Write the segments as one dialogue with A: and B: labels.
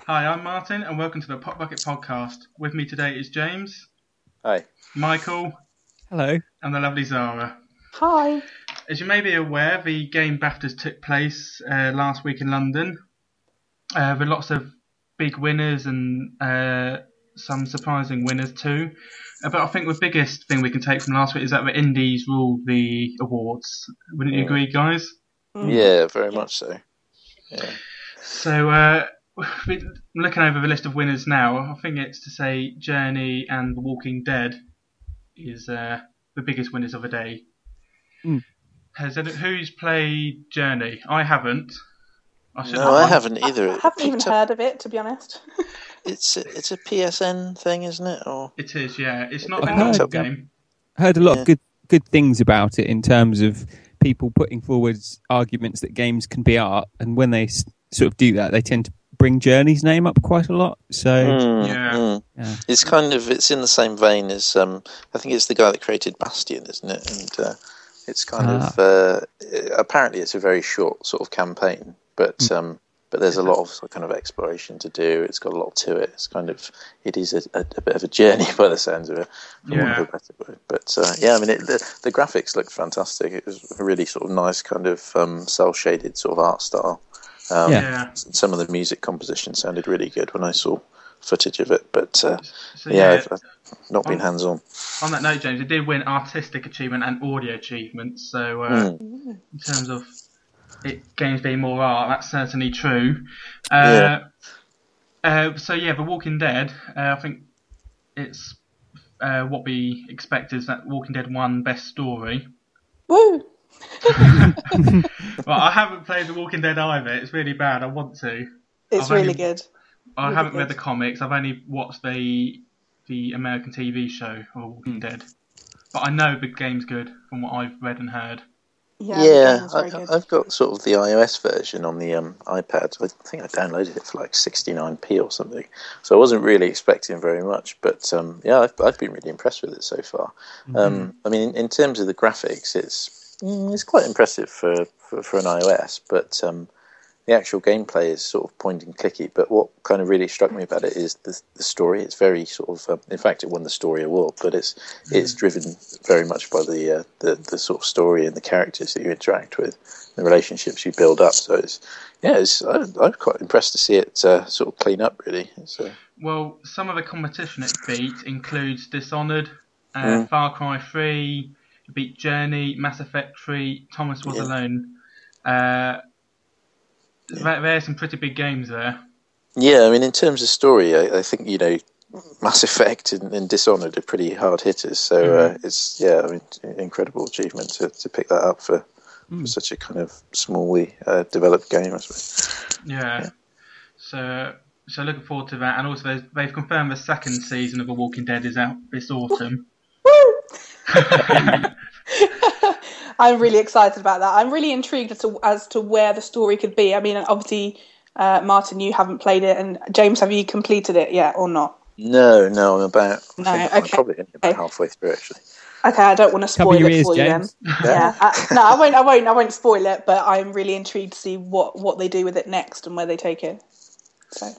A: Hi, I'm Martyn, and welcome to the PopBucket Podcast. With me today is James.
B: Hi.
A: Michael.
C: Hello.
A: And the lovely Zara.
D: Hi.
A: As you may be aware, the Game BAFTAs took place last week in London, with lots of big winners and some surprising winners too. But I think the biggest thing we can take from last week is that the indies ruled the awards. Wouldn't you agree, guys?
B: Yeah, very much so. Yeah.
A: So, looking over the list of winners now, I think it's to say Journey and The Walking Dead is the biggest winners of the day. Who's played Journey? I haven't.
B: I haven't either.
D: I haven't even heard of it, to be honest.
B: It's a PSN thing, isn't it? Or
A: it is, yeah. It's not a normal game.
C: I heard a lot of good things about it in terms of people putting forward arguments that games can be art, and when they sort of do that, they tend to bring Journey's name up quite a lot. So
B: it's in the same vein as I think it's the guy that created Bastion, isn't it? And it's kind of apparently it's a very short sort of campaign, but there's a lot of kind of exploration to do. It's got a lot to it. It is a bit of a journey by the sounds of it. But the graphics looked fantastic. It was a really sort of nice kind of cel shaded sort of art style. Some of the music composition sounded really good when I saw footage of it, but I've not been hands-on.
A: On that note, James, it did win artistic achievement and audio achievement, so in terms of games being more art, that's certainly true. The Walking Dead, I think it's what we expect is that Walking Dead won Best Story.
D: Woo!
A: Well, I haven't played The Walking Dead either. It's really bad. I want to.
D: It's really good.
A: I haven't read the comics. I've only watched the American TV show of The Walking Dead. But I know the game's good from what I've read and heard.
B: I've got sort of the iOS version on the iPad. I think I downloaded it for like 69p or something. So I wasn't really expecting very much. But I've been really impressed with it so far. I mean, in terms of the graphics, it's quite impressive for an iOS, but the actual gameplay is sort of point and clicky. But what kind of really struck me about it is the story. It's very sort of, in fact, it won the story award, but it's driven very much by the sort of story and the characters that you interact with, the relationships you build up. So I'm quite impressed to see it sort of clean up, really.
A: Well, some of the competition it beat includes Dishonored, Far Cry 3. It beat Journey, Mass Effect 3, Thomas Was Alone. There's some pretty big games there. Yeah,
B: I mean, in terms of story, I think, Mass Effect and Dishonored are pretty hard hitters. So it's incredible achievement to pick that up for such a kind of smallly developed game, I suppose.
A: Yeah. So looking forward to that. And also they've confirmed the second season of The Walking Dead is out this autumn.
D: I'm really excited about that. I'm really intrigued as to where the story could be. I mean, obviously, Martyn, you haven't played it, and James, have you completed it yet or not?
B: No, I'm probably only about halfway through, actually.
D: Okay, I don't want to spoil it for you
C: James.
D: then. I won't spoil it, but I'm really intrigued to see what they do with it next and where they take it. So.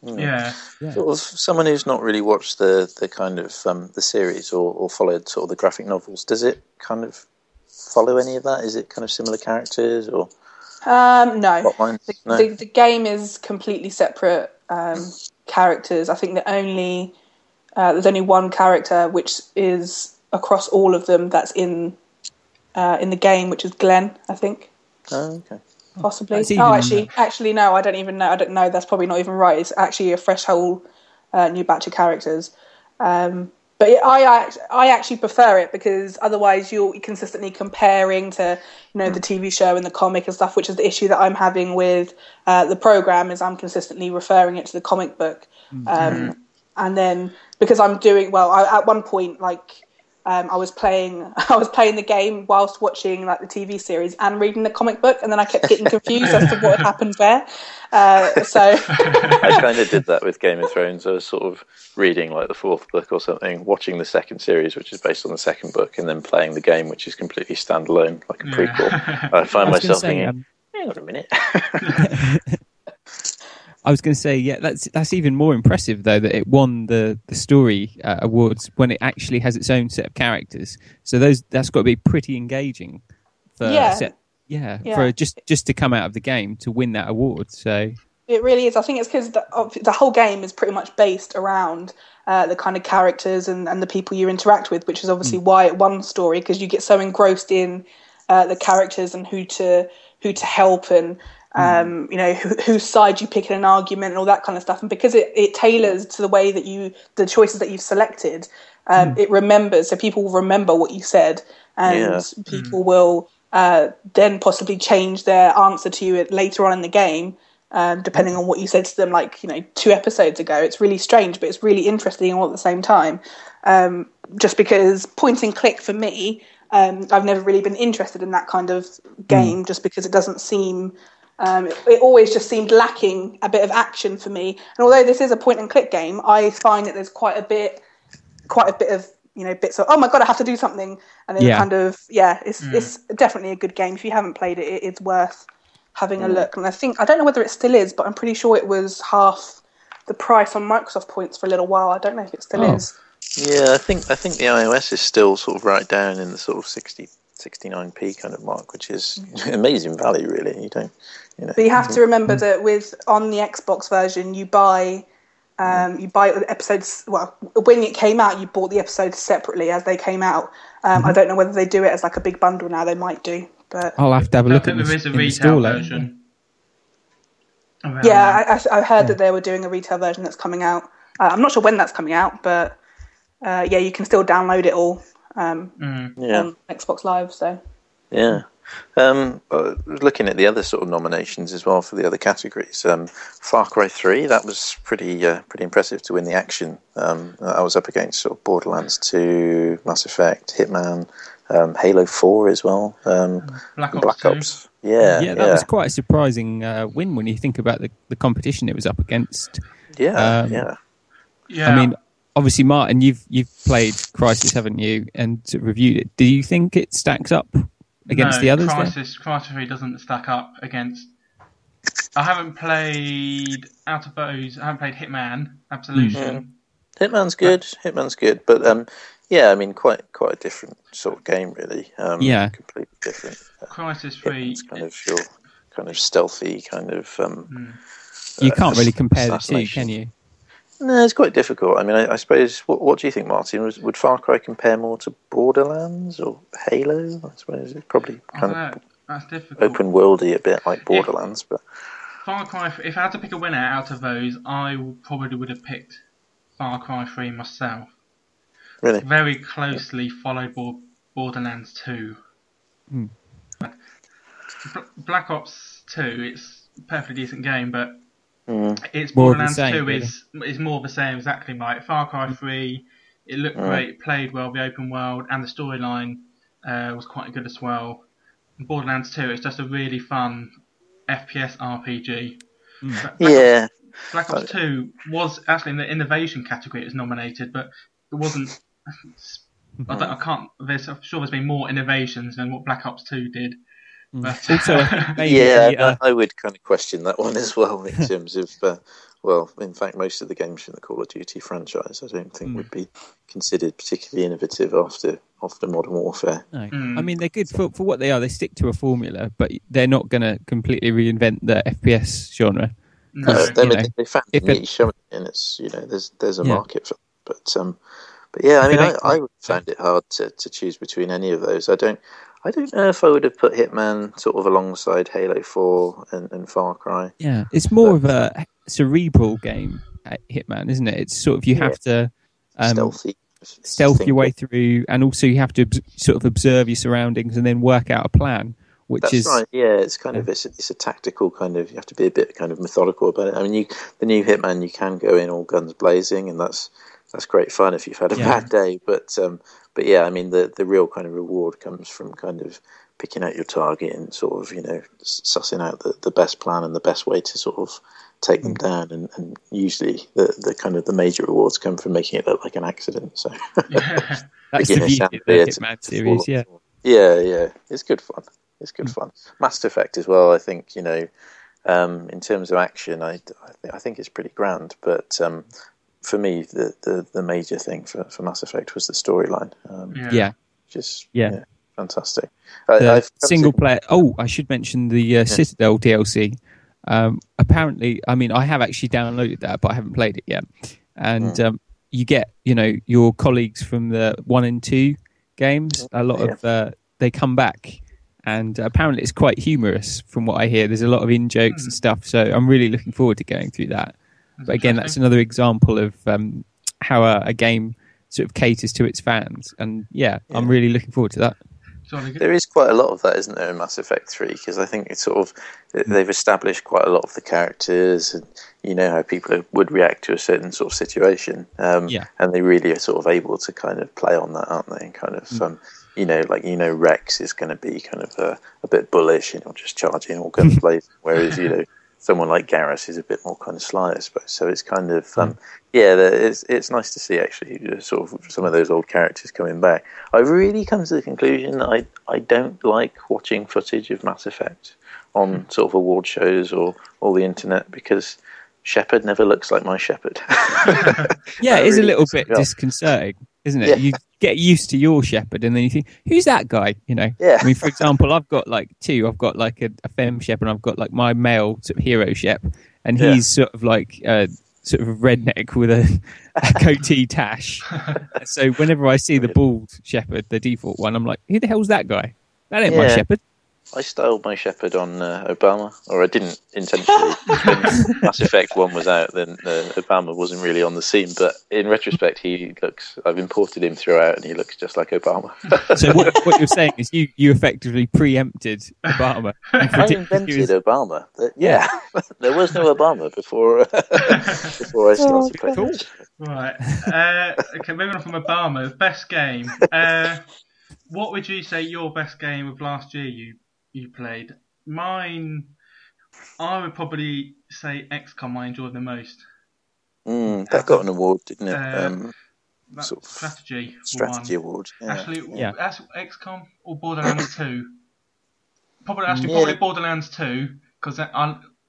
A: Yeah.
B: Sort of someone who's not really watched the kind of the series or followed sort of the graphic novels, does it kind of follow any of that? Is it kind of similar characters or
D: no.
B: No.
D: The game is completely separate characters. I think there's only one character which is across all of them that's in the game, which is Glenn, I think.
B: Oh, okay.
D: Possibly. Actually, no. I don't even know. I don't know. That's probably not even right. It's actually a fresh whole new batch of characters. But I actually prefer it because otherwise you're consistently comparing to the TV show and the comic and stuff, which is the issue that I'm having with the program. Is I'm consistently referring it to the comic book, and then because I'm doing at one point I was playing the game whilst watching the TV series and reading the comic book, and then I kept getting confused as to what had happened there.
B: I kind of did that with Game of Thrones. I was sort of reading the fourth book or something, watching the second series, which is based on the second book, and then playing the game, which is completely standalone, like a prequel. I find myself thinking, hang on a minute.
C: I was going to say, yeah, that's even more impressive though, that it won the story awards when it actually has its own set of characters. So that's got to be pretty engaging for for just to come out of the game to win that award. So
D: it really is. I think it's because the whole game is pretty much based around the kind of characters and the people you interact with, which is obviously why it won story, because you get so engrossed in the characters and who to help and whose side you pick in an argument and all that kind of stuff. And because it tailors to the way that the choices that you've selected, it remembers. So people will remember what you said, and people will then possibly change their answer to you later on in the game, depending on what you said to them, 2 episodes ago. It's really strange, but it's really interesting all at the same time. Just because point and click for me, I've never really been interested in that kind of game, just because it doesn't seem. It always just seemed lacking a bit of action for me. And although this is a point and click game, I find that there's quite a bit of bits of, oh my god, I have to do something, and then it's definitely a good game. If you haven't played it, it's worth having a look. And I don't know whether it still is, but I'm pretty sure it was half the price on Microsoft points for a little while. I don't know if it still is.
B: Yeah, I think the iOS is still sort of right down in the sort of 69p kind of mark, which is amazing value, really. But you have to remember that on the Xbox version, you buy the episodes. Well, when it came out, you bought the episodes separately as they came out. I don't know whether they do it as like a big bundle now. They might do, but
C: I'll have to have a look at
A: there is a retail version.
D: Yeah, I heard that they were doing a retail version that's coming out. I'm not sure when that's coming out, but you can still download it all on Xbox Live. So
B: looking at the other sort of nominations as well for the other categories, Far Cry 3, that was pretty impressive to win the action. I was up against sort of Borderlands 2, Mass Effect, Hitman, Halo 4 as well, Black Ops.
C: That was quite a surprising win when you think about the competition it was up against.
B: Yeah.
C: I mean, obviously, Martyn, you've played Crysis, haven't you, and sort of reviewed it. Do you think it stacks up against the others?
A: Crysis 3 doesn't stack up against. I haven't played out of those. I haven't played Hitman, Absolution.
B: Hitman's good, but I mean, quite a different sort of game, really. Completely different.
A: Crysis 3,
B: it's kind of your kind of stealthy kind of.
C: You can't really compare the two, can you?
B: No, it's quite difficult. I mean, I suppose. What do you think, Martyn? Would Far Cry compare more to Borderlands or Halo? I suppose it's probably
A: that's difficult.
B: Open worldy, a bit like Borderlands, but
A: Far Cry. If I had to pick a winner out of those, I probably would have picked Far Cry 3 myself.
B: Really,
A: very closely followed Borderlands 2. Black Ops 2. It's a perfectly decent game, but. It's Borderlands 2 is more of the same, exactly right. Far Cry 3, it looked great, it played well, the open world, and the storyline was quite good as well. And Borderlands 2, it's just a really fun FPS RPG. Black Ops 2 was actually in the innovation category. It was nominated, but it wasn't. I'm sure there's been more innovations than what Black Ops 2 did. But,
C: also, I
B: would kind of question that one as well in terms of, in fact, most of the games from the Call of Duty franchise I don't think would be considered particularly innovative after Modern Warfare.
C: No. I mean, they're good for what they are. They stick to a formula, but they're not going to completely reinvent the FPS genre.
B: No, they found a niche, and it's there's a market for it. But I mean, I would find it hard to choose between any of those. I don't know if I would have put Hitman sort of alongside Halo 4 and Far Cry.
C: Yeah, it's more of a cerebral game, Hitman, isn't it? It's sort of you have to stealth your way through, and also you have to sort of observe your surroundings and then work out a plan. That's
B: right. Yeah, it's kind of it's a tactical kind of. You have to be a bit kind of methodical about it. I mean, the new Hitman, you can go in all guns blazing, and that's great fun if you've had a bad day. But yeah, I mean, the real kind of reward comes from kind of picking out your target and sort of sussing out the best plan and the best way to sort of take them down. And usually the kind of the major rewards come from making it look like an accident. So
C: that's the beauty of the Hitman series.
B: Yeah, it's good fun. It's good fun. Mass Effect as well. I think In terms of action, I think it's pretty grand. But for me, the major thing for Mass Effect was the storyline. Just fantastic.
C: Single player. Oh, I should mention the Citadel DLC. Apparently, I mean, I have actually downloaded that, but I haven't played it yet. And you get, your colleagues from the 1 and 2 games. A lot of they come back, and apparently it's quite humorous from what I hear. There's a lot of in jokes and stuff, so I'm really looking forward to going through that. But again, that's another example of how a game sort of caters to its fans, and I'm really looking forward to that.
B: There is quite a lot of that, isn't there, in Mass Effect 3? Because I think it's sort of they've established quite a lot of the characters, and you know how people would react to a certain sort of situation, and they really are sort of able to kind of play on that, aren't they? And kind of, Rex is going to be kind of a bit bullish, just charging all guns blazing, whereas someone like Garrus is a bit more kind of sly, I suppose. So it's kind of it's nice to see actually sort of some of those old characters coming back. I've really come to the conclusion that I don't like watching footage of Mass Effect on sort of award shows or the internet, because Shepard never looks like my Shepard.
C: Yeah, it is a little bit disconcerting, isn't it? Yeah. You get used to your Shepard, and then you think, who's that guy? Yeah. I mean, for example, I've got like two. I've got like a femme Shepard, and I've got like my male sort of hero Shep, and he's sort of like sort of a redneck with a goatee tash. So whenever I see the bald Shepard, the default one, I'm like, who the hell's that guy? That ain't my Shepard.
B: I styled my Shepard on Obama, or I didn't intentionally. When Mass Effect 1 was out, then Obama wasn't really on the scene. But in retrospect, I've imported him throughout, and he looks just like Obama.
C: So what you're saying is you effectively preempted Obama.
B: I invented Obama. There was no Obama before I started playing.
A: Cool. Right. Okay, moving on from Obama, best game. What would you say your best game of last year you played? Mine, I would probably say XCOM I enjoyed the most.
B: That got an award, didn't it?
A: Sort of strategy
B: award. Yeah.
A: Actually, that's XCOM or Borderlands 2. Probably Borderlands 2, because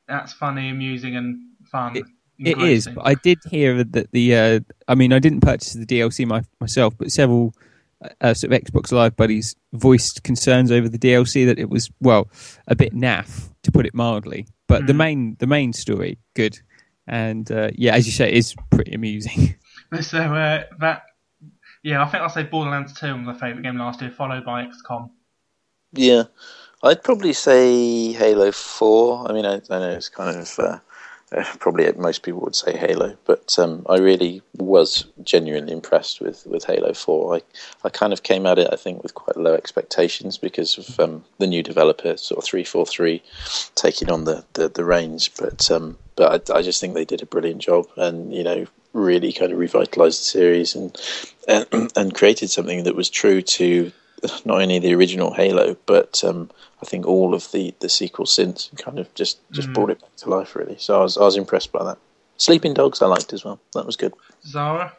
A: that's funny, amusing, and fun.
C: It is, but I did hear that I mean, I didn't purchase the DLC myself, but several sort of Xbox Live buddies voiced concerns over the DLC, that it was, a bit naff, to put it mildly. But the main story, good. And as you say, it is pretty amusing.
A: So I think I'll say Borderlands 2 was my favourite game last year, followed by XCOM.
B: Yeah, I'd probably say Halo 4. I mean, I know it's kind of probably most people would say Halo, but I really was genuinely impressed with Halo 4. I kind of came at it, I think, with quite low expectations because of the new developer, sort of 343, taking on the reins. But I just think they did a brilliant job, and really kind of revitalised the series and created something that was true to not only the original Halo, but I think all of the sequels since, kind of just brought it back to life, really. So I was impressed by that. Sleeping Dogs I liked as well. That was good.
A: Zara?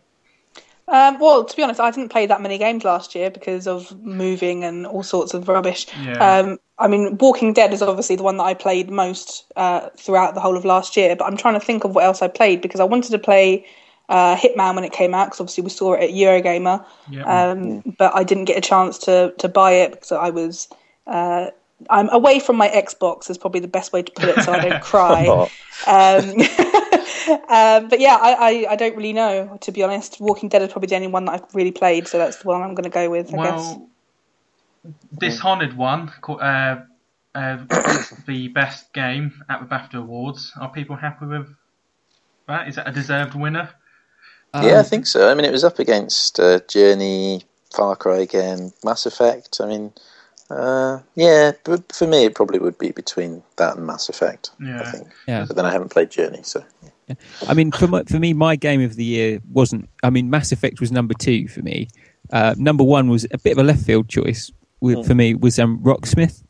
D: Well, to be honest, I didn't play that many games last year because of moving and all sorts of rubbish. Yeah. I mean, Walking Dead is obviously the one that I played most throughout the whole of last year, but I'm trying to think of what else I played, because I wanted to play Hitman when it came out, because obviously we saw it at Eurogamer, but I didn't get a chance to buy it because I was I'm away from my Xbox is probably the best way to put it, so I don't cry. But I don't really know, to be honest. Walking Dead is probably the only one that I've really played, so that's the one I'm going to go with, I guess.
A: Dishonored won the best game at the BAFTA Awards. Are people happy with that? Is that a deserved winner?
B: I think so. I mean, it was up against Journey, Far Cry again, Mass Effect. I mean, but for me, it probably would be between that and Mass Effect. Yeah. I think. Yeah. But then I haven't played Journey, so.
C: Yeah. I mean, for me, my game of the year wasn't. I mean, Mass Effect was number 2 for me. Number 1 was a bit of a left field choice for me. Was Rocksmith,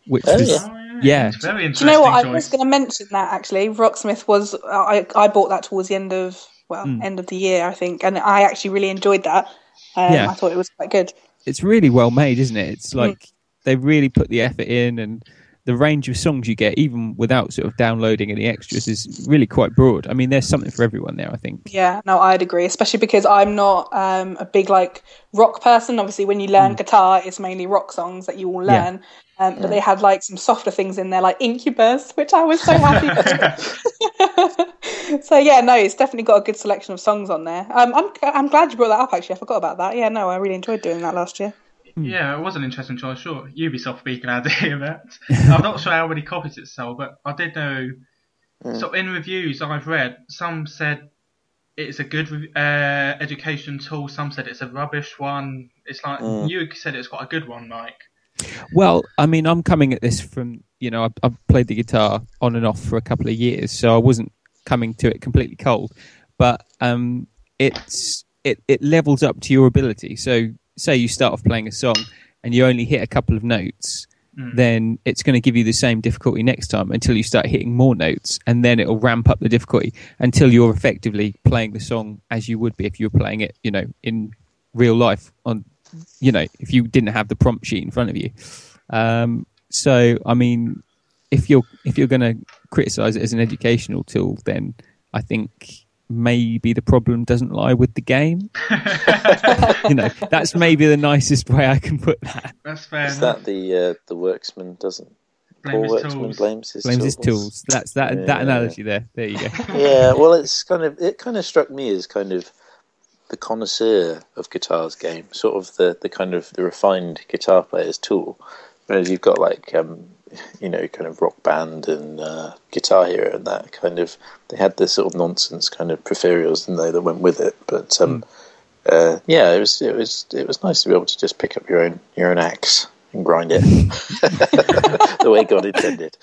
C: which was. Yeah.
A: Very interesting.
D: Do you know what?
A: Choice.
D: I was going to mention that actually. Rocksmith was. I bought that towards the end of the year, I think, and I actually really enjoyed that. I thought it was quite good.
C: It's really well made, isn't it? It's like they really put the effort in, and the range of songs you get, even without sort of downloading any extras, is really quite broad. I mean, there's something for everyone there, I think.
D: Yeah, no, I'd agree, especially because I'm not a big like rock person. Obviously, when you learn guitar, it's mainly rock songs that you will learn. But they had like some softer things in there, like Incubus, which I was so happy with. So yeah, no, it's definitely got a good selection of songs on there. I'm glad you brought that up. Actually, I forgot about that. Yeah, no, I really enjoyed doing that last year.
A: Yeah, it was an interesting choice. Sure, Ubisoft be glad to hear that. I'm not sure how many copies it sold, but I did know. So in reviews I've read, some said it's a good education tool. Some said it's a rubbish one. It's like you said it's quite a good one, Mike.
C: Well, I mean, I'm coming at this from, I've played the guitar on and off for a couple of years, so I wasn't coming to it completely cold. But it levels up to your ability. So say you start off playing a song and you only hit a couple of notes, then it's going to give you the same difficulty next time until you start hitting more notes, and then it'll ramp up the difficulty until you're effectively playing the song as you would be if you were playing it, in real life on, if you didn't have the prompt sheet in front of you. So, I mean, if you're going to criticize it as an educational tool, then I think maybe the problem doesn't lie with the game. That's maybe the nicest way I can put that.
A: That's fair.
B: Is that the worksman doesn't blames his
C: tools? That's that analogy there. There you go.
B: Yeah, well, it kind of struck me as kind of the connoisseur of guitars game, sort of the kind of the refined guitar player's tool. Whereas you've got like kind of Rock Band and Guitar Hero and that kind of, they had this sort of nonsense kind of peripherals, didn't they, that went with it. But it was nice to be able to just pick up your own axe and grind it the way God intended.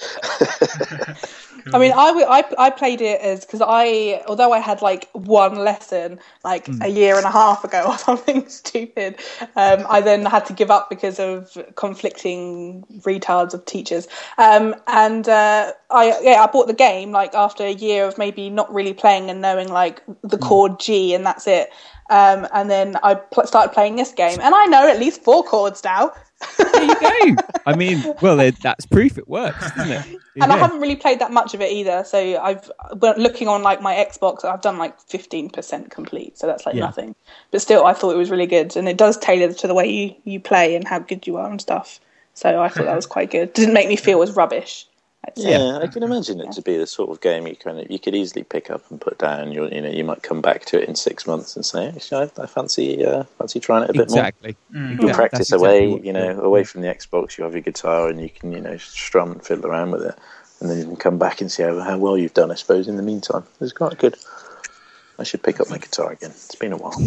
D: I mean, I played it as, because although I had like one lesson like a year and a half ago or something stupid, I then had to give up because of conflicting retards of teachers. I bought the game like after a year of maybe not really playing and knowing like the chord G, and that's it. And then I started playing this game, and I know at least 4 chords now.
C: There you go. I mean, well, that's proof it works, isn't it?
D: And I haven't really played that much of it either. So looking on like my Xbox, I've done like 15% complete. So that's like nothing. But still, I thought it was really good, and it does tailor to the way you play and how good you are and stuff. So I thought that was quite good. It didn't make me feel as rubbish.
B: Yeah, I can imagine it to be the sort of game you could easily pick up and put down. You might come back to it in 6 months and say, actually, I fancy trying it a bit more.
C: Exactly.
B: You practice away from the Xbox. You have your guitar and you can strum and fiddle around with it, and then you can come back and see how well you've done. I suppose in the meantime, it's quite good. I should pick up my guitar again. It's been a while.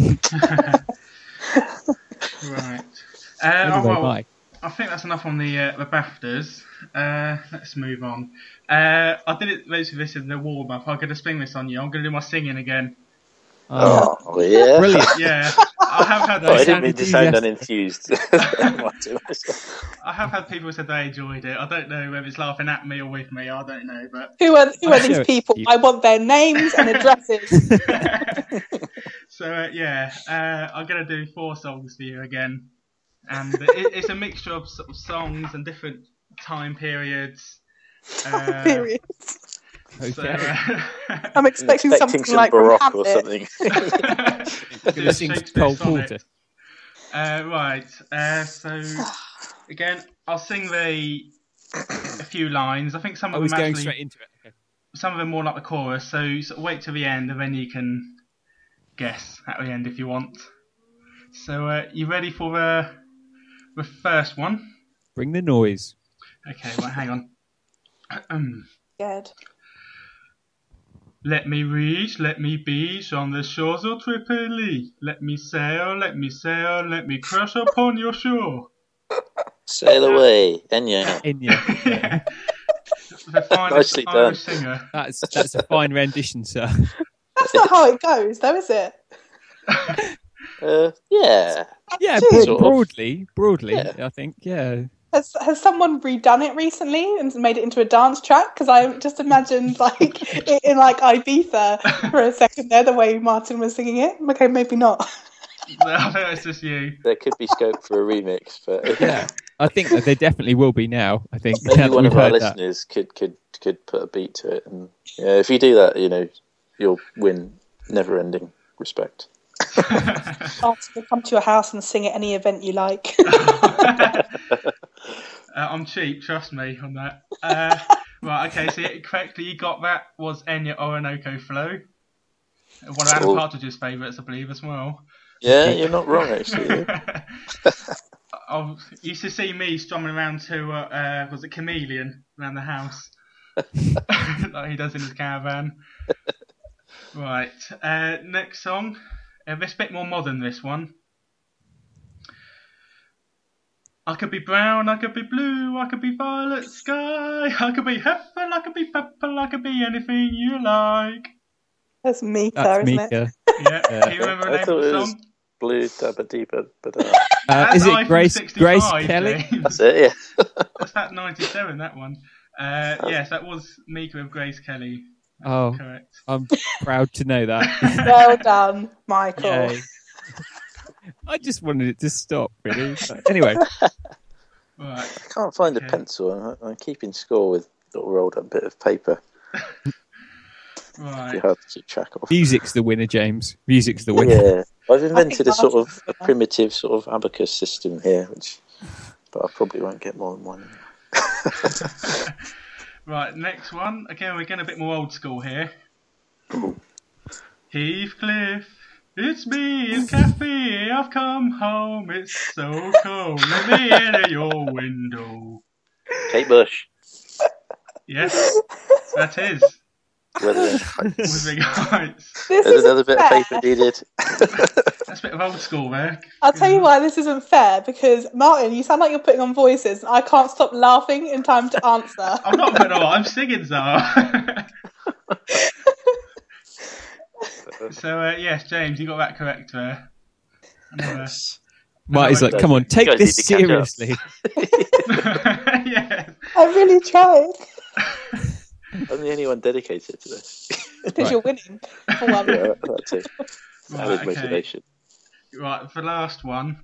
A: Right. I think that's enough on the BAFTAs. Let's move on. I did it basically this in the warm up. I'm going to spring this on you. I'm going to do my singing again.
B: Oh yeah,
C: brilliant!
A: Yeah, I have had.
B: I didn't mean to sound unenthused.
A: I have had people say they enjoyed it. I don't know whether it's laughing at me or with me. I don't know, but
D: who are these people? I want their names and addresses.
A: So I'm going to do 4 songs for you again. And it's a mixture of sort of songs and different time periods.
C: Okay.
D: I'm expecting something like
B: Baroque or something.
C: Gonna sing Cole Porter.
A: Right. So again, I'll sing a few lines. I think some of them
C: going straight into it. Okay.
A: Some of them more like the chorus. So sort of wait till the end, and then you can guess at the end if you want. So you ready for the first one?
C: Bring the noise.
A: Okay, well, hang on.
D: Good.
A: Let me reach, let me beach on the shores of Tripoli. Let me sail, let me crash upon your shore.
B: Sail away, Enya.
C: Enya.
A: The finest
B: Nicely done.
A: Singer.
C: That's a fine rendition, sir.
D: That's not how it goes, though, is it?
B: Yeah.
C: Yeah, broadly, yeah. I think, yeah.
D: Has someone redone it recently and made it into a dance track? Because I just imagined like it in like Ibiza for a second there, the way Martyn was singing it. Okay, maybe not.
A: I think it's just you.
B: There could be scope for a remix, but
C: Yeah, I think that there definitely will be now. I think
B: maybe one of our listeners could put a beat to it, and yeah, if you do that, you'll win never-ending respect.
D: I'll come to your house and sing at any event you like.
A: I'm cheap, trust me on that. Right, okay, so correctly you got that was Enya Orinoco Flow. One of Adam Partridge's favourites, I believe, as well.
B: Yeah, you're not wrong, actually.
A: I used to see me strumming around to, was it Chameleon, around the house. Like he does in his caravan. Right, next song. This bit more modern, this one. I could be brown, I could be blue, I could be violet sky, I could be heifer, I could be pepper, I could be anything you like.
D: That's Mika,
C: That's
D: isn't
C: Mika.
D: it?
A: Yeah, do you remember the name of the song?
B: Blue Dabba Deepa, but
C: Is it Grace
A: 65,
C: Kelly?
A: James.
B: that's it. Yeah.
A: That's that 97, that one. Yes, that was Mika with Grace Kelly.
C: Oh,
A: Correct.
C: I'm proud to know that.
D: Well done, Michael.
C: Yay. I just wanted it to stop, really. But anyway,
A: Right.
B: I can't find a pencil. I'm keeping score with a little rolled up bit of paper.
A: Right.
B: It's hard to keep track of.
C: music's the winner, James. Music's the winner.
B: Yeah, I've invented a sort of
D: Martyn's
B: a primitive sort of abacus system here, but I probably won't get more than one.
A: Right, next one. Again, we're getting a bit more old school here. Heathcliff, it's me, it's Kathy. I've come home. It's so cold. Let me in at your window.
B: Kate Bush.
A: Yes, that is.
B: Wuthering Heights.
A: Wuthering Heights.
D: This
B: There's
D: isn't
B: another bit
D: fair.
B: of paper needed.
A: That's a bit of old school there.
D: I'll tell you why this isn't fair, because Martyn, you sound like you're putting on voices and I can't stop laughing in time to answer.
A: I'm not putting on. I'm singing, Zara. So yes, James, you got that correct there.
C: Marty's like, come on,
B: You
C: take
B: guys
C: this
B: need to catch up.
C: seriously.
A: Yes.
D: I really tried.
B: I'm the only one dedicated to this.
D: Because you're winning. For one.
B: Yeah, that too.
A: Right,
B: Added
A: okay.
B: motivation.
A: Right, for the last one.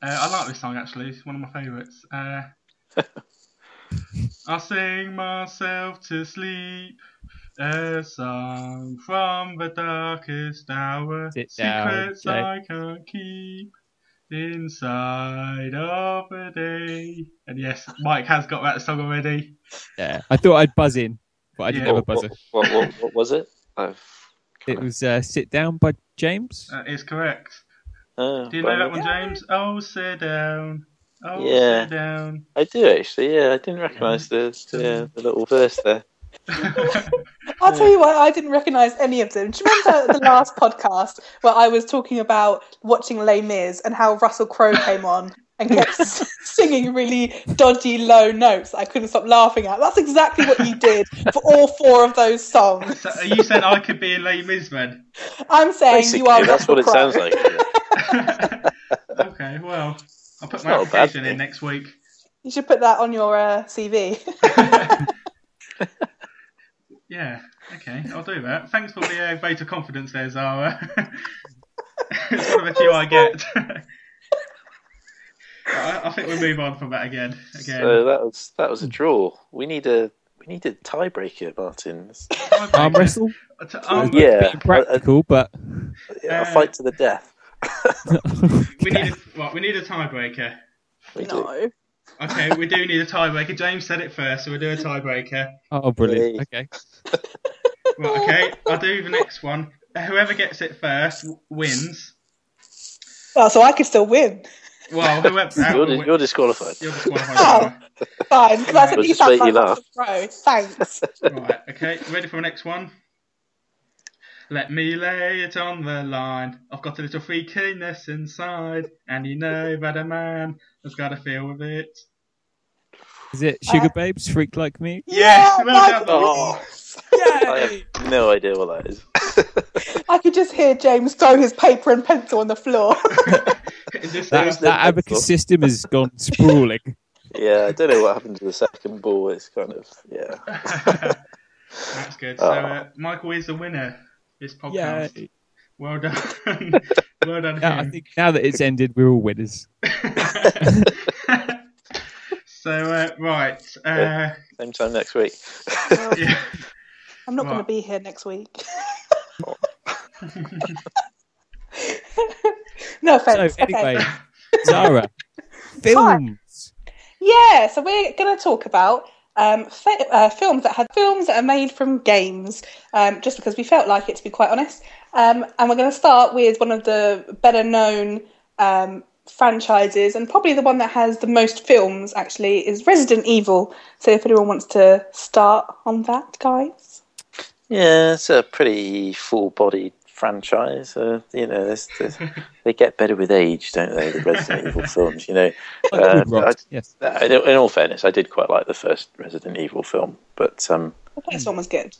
A: I like this song actually. It's one of my favourites. I sing myself to sleep. A song from the darkest hour.
C: Sit down,
A: Secrets
C: Jay.
A: I can't keep inside of a day. And yes, Mike has got that song already.
C: Yeah, I thought I'd buzz in, but I didn't
A: Yeah.
C: have a buzzer.
B: What was it?
C: It was Sit Down by James.
A: That is correct.
B: Oh,
A: Do you know that one, James? Oh, sit down. Oh,
B: Yeah.
A: sit down.
B: I do actually. Yeah, I didn't recognise the little verse there.
D: I'll tell you why I didn't recognise any of them. Do you remember the last podcast where I was talking about watching Les Mis and how Russell Crowe came on and kept singing really dodgy low notes that I couldn't stop laughing at? That's exactly what you did for all four of those songs.
A: So are you saying I could be in Les Mis then?
D: I'm saying
B: Basically,
D: you are
B: that's
D: Russell
B: what it
D: Crowe.
B: sounds like.
A: Okay, well, I'll put
B: It's
A: my
B: not a bad
A: application in
B: thing.
A: next week.
D: You should put that on your CV.
A: Yeah, okay, I'll do that. Thanks for the vote of confidence there, Zara. It's one of the few I get. I think we'll move on from that again.
B: So that was a draw. We need a tiebreaker, Martyn.
C: Arm wrestle.
B: Yeah,
C: Practical, but
B: a fight to the death.
A: We need a tiebreaker.
B: We do.
D: No.
A: Okay, we do need a tiebreaker. James said it first, so we'll do a tiebreaker.
C: oh, brilliant.
B: Yay.
C: Okay.
A: Right, okay, I'll do the next one. Whoever gets it first wins.
D: Oh, so I could still win.
A: Well, whoever
B: You're disqualified.
A: you're disqualified.
D: Oh. Fine, because I think
B: We'll
D: you
B: just
D: sound
B: make
D: like
B: you laugh.
D: Russell Crowe. Thanks.
A: Right, okay, ready for the next one? Let me lay it on the line. I've got a little freakiness inside, and you know that a man has got to feel with it.
C: Is it Sugar Babes, Freak Like Me?
A: Yes,
D: Yeah,
A: well done.
B: Oh, I have no idea what that is.
D: I could just hear James throw his paper and pencil on the floor.
C: That abacus system has gone sprawling.
B: Yeah, I don't know what happened to the second ball. It's kind of
A: That's good. So Michael is the winner. This podcast.
C: Yay.
A: Well done. Well done,
C: Yeah, I
A: him.
C: think now that it's ended, we're all winners.
A: So, right.
B: Same time next week.
A: Yeah.
D: I'm not going to be here next week. No offense.
C: So anyway,
D: Okay.
C: Zara, films.
D: Yeah, so we're going to talk about films that are made from games, just because we felt like it, to be quite honest. And we're going to start with one of the better known franchises, and probably the one that has the most films, actually, is Resident Evil. So if anyone wants to start on that, guys.
B: Yeah, it's a pretty full-bodied franchise. They get better with age, don't they? The Resident Evil films,
C: Yes.
B: In all fairness, I did quite like the first Resident Evil film, but
D: The first one was good.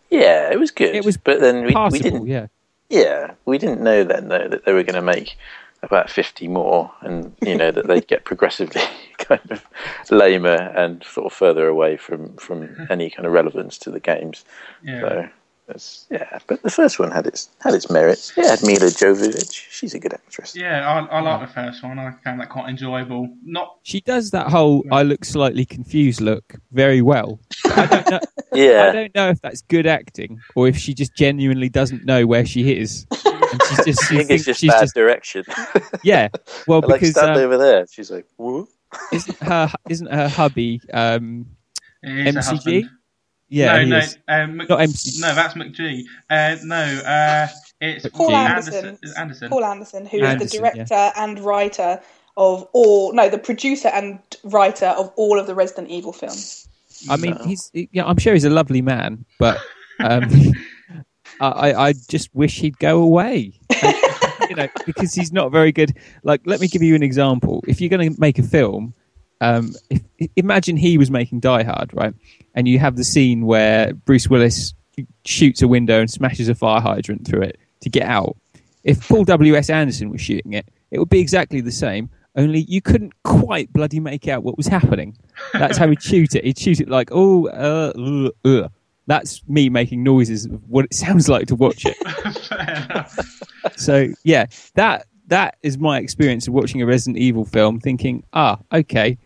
B: yeah, it was good.
C: It was
B: but then we
C: passable,
B: didn't.
C: yeah.
B: We didn't know then though that they were going to make about 50 more, and that they'd get progressively kind of lamer and sort of further away from any kind of relevance to the games.
A: Yeah.
B: So but the first one had its merits. It had Mila Jovovich. She's a good actress.
A: Yeah, I like the first one. I found that quite enjoyable.
C: She does that whole "I look slightly confused" look very well. I don't know.
B: Yeah.
C: I don't know if that's good acting or if she just genuinely doesn't know where she is. And
B: I think it's just bad direction.
C: Yeah, well,
B: like
C: because
B: stand over there. She's like, whoa.
C: isn't her hubby
A: It is a
C: MCG?
A: husband.
C: Yeah,
A: no,
C: not MC.
A: No, that's McG. It's
D: Paul
A: Anderson.
D: Anderson. Paul Anderson, who is
C: Anderson,
D: the director and writer the producer and writer of all of the Resident Evil films.
C: I mean, I'm sure he's a lovely man, but I just wish he'd go away. Because he's not very good. Like, let me give you an example. If you're going to make a film, imagine he was making Die Hard, right? And you have the scene where Bruce Willis shoots a window and smashes a fire hydrant through it to get out. If Paul W.S. Anderson was shooting it, it would be exactly the same, only you couldn't quite bloody make out what was happening. That's how he'd shoot it. He'd shoot it like, That's me making noises of what it sounds like to watch it. So, yeah, that is my experience of watching a Resident Evil film, thinking, okay,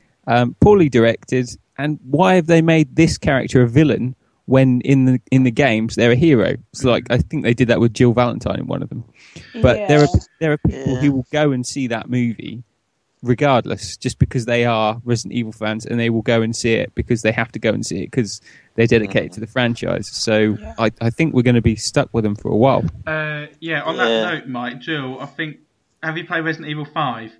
C: poorly directed, and why have they made this character a villain when in the games they're a hero? So, like, I think they did that with Jill Valentine in one of them. But there are people who will go and see that movie regardless, just because they are Resident Evil fans, and they will go and see it because they have to go and see it because they're dedicated to the franchise. So I think we're going to be stuck with them for a while.
A: On that note, Mike, Jill, have you played Resident Evil 5?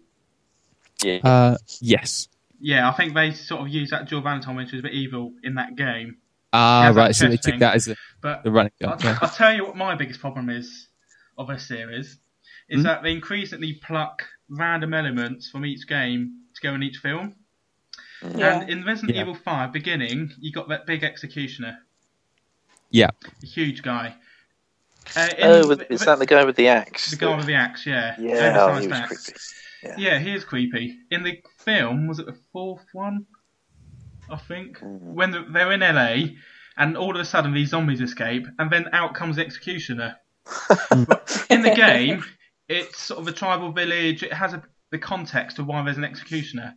B: Yeah.
C: Yes.
A: Yeah, I think they sort of used that Jill Valentine when she was a bit evil in that game.
C: Right, so they took that as the running gun.
A: I'll tell you what my biggest problem is of a series, is that they increasingly pluck random elements from each game to go in each film.
D: Yeah.
A: And in Resident Evil 5 beginning, you got that big executioner.
C: Yeah.
A: A huge guy.
B: Is that the guy with the axe?
A: The guy with the axe, yeah.
B: Yeah, he was creepy.
A: Yeah, he is creepy. In the film, was it the fourth one? I think. When they're in LA, and all of a sudden these zombies escape, and then out comes the executioner. In the game, it's sort of a tribal village. It has the context of why there's an executioner.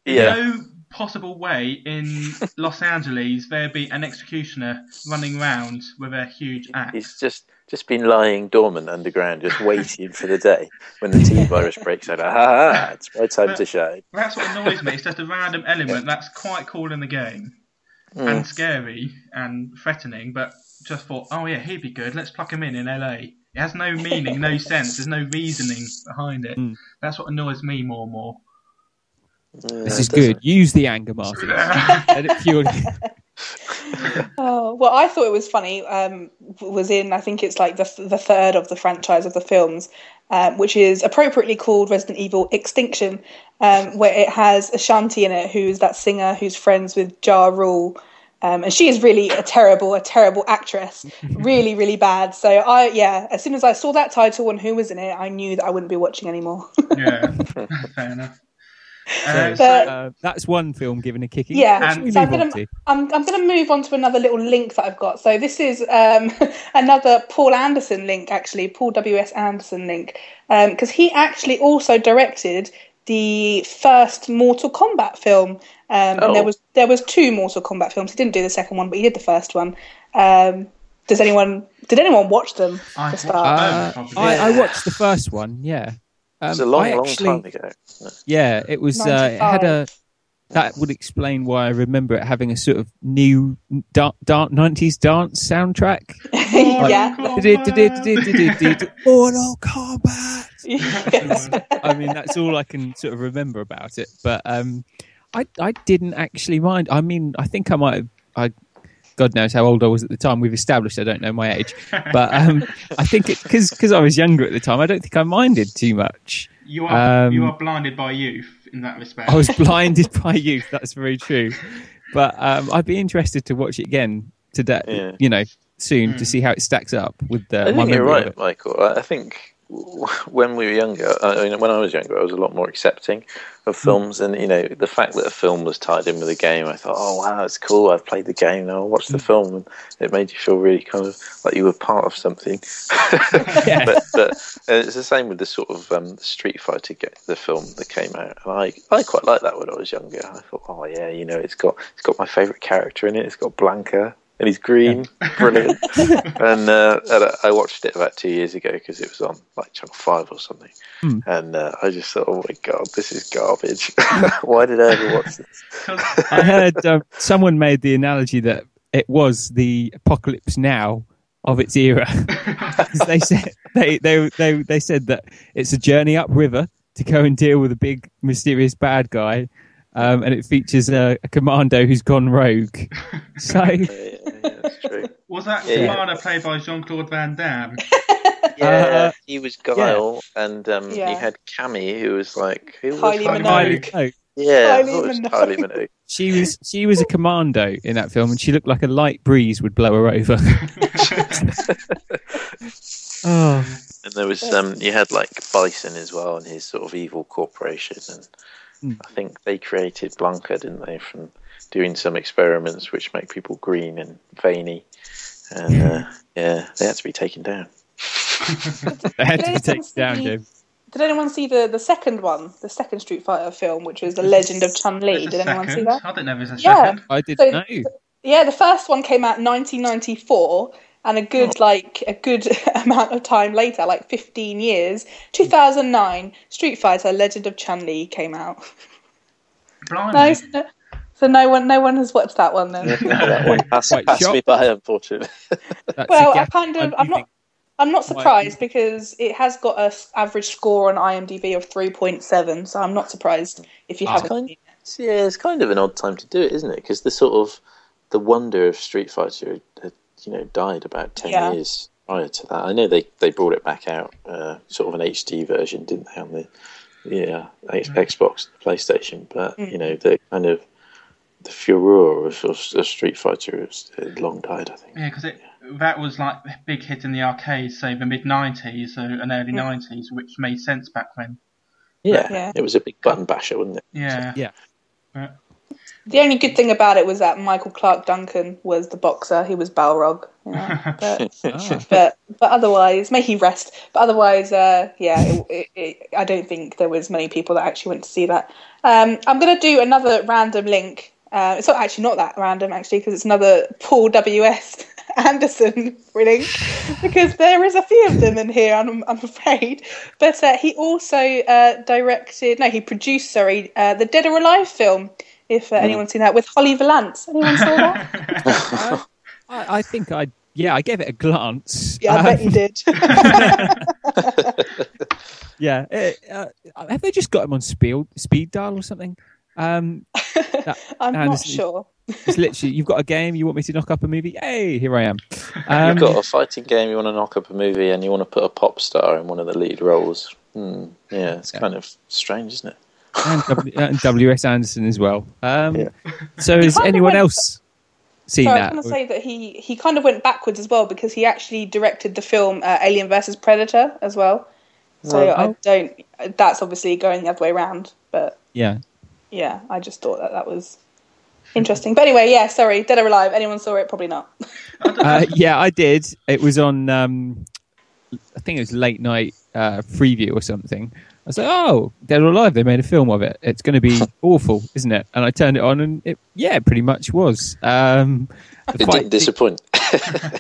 B: Yeah.
A: No possible way in Los Angeles there'd be an executioner running around with a huge axe.
B: He's just been lying dormant underground, just waiting for the day when the T-virus breaks out. It's my time to shine.
A: That's what annoys me. It's just a random element that's quite cool in the game and scary and threatening, but just thought, he'd be good. Let's pluck him in LA. It has no meaning, no sense. There's no reasoning behind it. That's what annoys me more and more.
C: This is good. Use the anger, Martyn. Let it fuel.
D: Well, I thought it was funny. Was in, I think it's like the third of the franchise of the films, which is appropriately called Resident Evil Extinction, where it has Ashanti in it, who's that singer who's friends with Ja Rule. And she is really a terrible actress. Really, really bad. So as soon as I saw that title and who was in it, I knew that I wouldn't be watching anymore.
A: Yeah, fair enough.
C: That's one film given a kicking.
D: Yeah, so I'm going to move on to another little link that I've got. So this is another Paul Anderson link, actually, Paul W.S. Anderson link, because he actually also directed the first Mortal Kombat film, and there was 2 Mortal Kombat films. He didn't do the second one, but he did the first one. Did anyone watch them?
C: I watched the first one. Yeah.
B: It was a long time ago.
C: Yeah, it was. It had that would explain why I remember it having a sort of new 90s dance soundtrack. Mortal Kombat.
D: Yes.
C: I mean, that's all I can sort of remember about it. But I didn't actually mind. I mean, I think I might have. God knows how old I was at the time. We've established I don't know my age, but I think because I was younger at the time, I don't think I minded too much.
A: You are blinded by youth in that respect.
C: I was blinded by youth. That's very true. But I'd be interested to watch it again today.
B: Yeah.
C: Soon to see how it stacks up with the.
B: I think you're right, Michael. I think when we were younger, when I was younger, I was a lot more accepting of films, and the fact that a film was tied in with a game, I thought, oh wow, that's cool. I've played the game, now I'll watch the film, and it made you feel really kind of like you were part of something. but it's the same with the sort of Street Fighter the film that came out, and I quite liked that when I was younger. I thought, oh yeah, it's got my favourite character in it. It's got Blanca. And he's green, brilliant. And I watched it about 2 years ago because it was on like Channel 5 or something. And I just thought, oh my God, this is garbage. Why did I ever watch this?
C: I heard someone made the analogy that it was the Apocalypse Now of its era. They said they said that it's a journey upriver to go and deal with a big mysterious bad guy. And it features a commando who's gone rogue. So,
B: that's true.
A: Was that commander played by Jean-Claude Van Damme?
B: He was Guile, and he had Cammy, who was like
D: Kylie Minogue.
B: Kylie Minogue.
C: She was a commando in that film, and she looked like a light breeze would blow her over.
B: And there was you had like Bison as well, and his sort of evil corporation, and I think they created Blanca, didn't they, from doing some experiments which make people green and veiny, and they had to be taken down.
C: They had to be taken down, James.
D: Did anyone see the second one, the second Street Fighter film, which was The Legend of Chun-Li? Did anyone see that?
A: I didn't know there was a second.
C: I didn't know.
D: The first one came out in 1994. And a good amount of time later, like 15 years, 2009, Street Fighter: Legend of Chun-Li came out.
A: Blimey.
D: So no one has watched that one then.
B: That one passed me by, unfortunately.
D: I'm not surprised because it has got an average score on IMDb of 3.7. So I'm not surprised if you haven't seen it.
B: Yeah, it's kind of an odd time to do it, isn't it? Because the wonder of Street Fighter had died about 10 years prior to that. I know they brought it back out, sort of an HD version, didn't they, on the Xbox, PlayStation? But the kind of the furore of Street Fighter had long died, I think.
A: Yeah, because that was like a big hit in the arcades, say the mid '90s and early '90s, which made sense back then.
B: Yeah, it was a big button basher, wasn't it?
A: Yeah.
D: The only good thing about it was that Michael Clark Duncan was the boxer. He was Balrog, but otherwise, may he rest. But otherwise, I don't think there was many people that actually went to see that. I'm going to do another random link. It's not that random actually, because it's another Paul W.S. Anderson link, because there is a few of them in here, I'm afraid. But he also produced the Dead or Alive film. If anyone's seen that, with Holly Valance. Anyone saw that?
C: I think I gave it a glance.
D: Yeah, I bet you did.
C: Have they just got him on speed dial or something?
D: I'm not sure.
C: It's literally, you've got a game, you want me to knock up a movie? Hey, here I am.
B: You've got a fighting game, you want to knock up a movie, and you want to put a pop star in one of the lead roles. It's kind of strange, isn't it?
C: And W.S. Anderson as well. So has anyone else seen that?
D: I was going to say that he kind of went backwards as well, because he actually directed the film Alien vs Predator as well. So that's obviously going the other way around. But
C: yeah,
D: yeah, I just thought that was interesting. But anyway, yeah, sorry, Dead or Alive. Anyone saw it? Probably not.
C: Yeah, I did. It was on, I think it was late night Freeview or something. I was like, oh, Dead or Alive, they made a film of it. It's going to be awful, isn't it? And I turned it on and it pretty much was.
B: It didn't disappoint.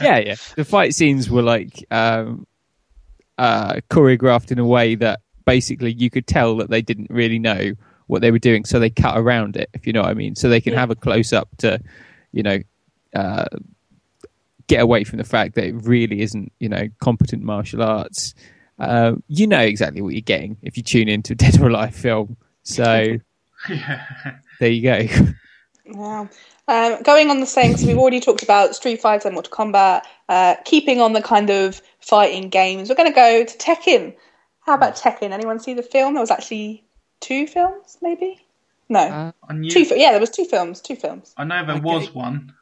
C: Yeah. The fight scenes were like choreographed in a way that basically you could tell that they didn't really know what they were doing, so they cut around it, if you know what I mean. So they can have a close-up to, get away from the fact that it really isn't, competent martial arts. You know exactly what you're getting if you tune into a Dead or Alive film. So there you go.
D: Wow. Going on the same, so we've already talked about Street Fighter and Mortal Kombat. Keeping on the kind of fighting games, we're going to go to Tekken. How about Tekken? Anyone see the film? There was actually 2 films, maybe? No. There was 2 films. 2 films.
A: I know there was one,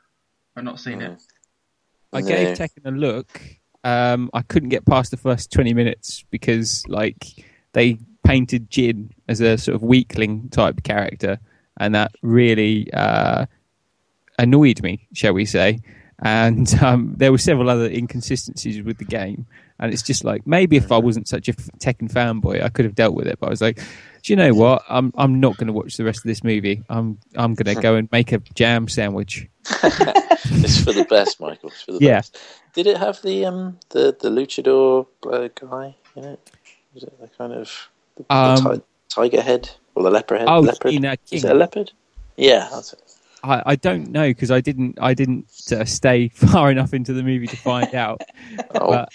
A: but not seen it.
C: I gave Tekken a look. I couldn't get past the first 20 minutes because, they painted Jin as a sort of weakling type character, and that really annoyed me, shall we say. And there were several other inconsistencies with the game, and it's just like, maybe if I wasn't such a Tekken fanboy, I could have dealt with it. But I was like, do you know what? I'm not going to watch the rest of this movie. I'm going to go and make a jam sandwich.
B: It's for the best, Michael. It's for the best. Did it have the luchador guy in it? Was it the kind of the tiger head or the leopard head?
C: Oh,
B: leopard? Is it a leopard? Yeah, that's it.
C: I don't know because I didn't stay far enough into the movie to find out. But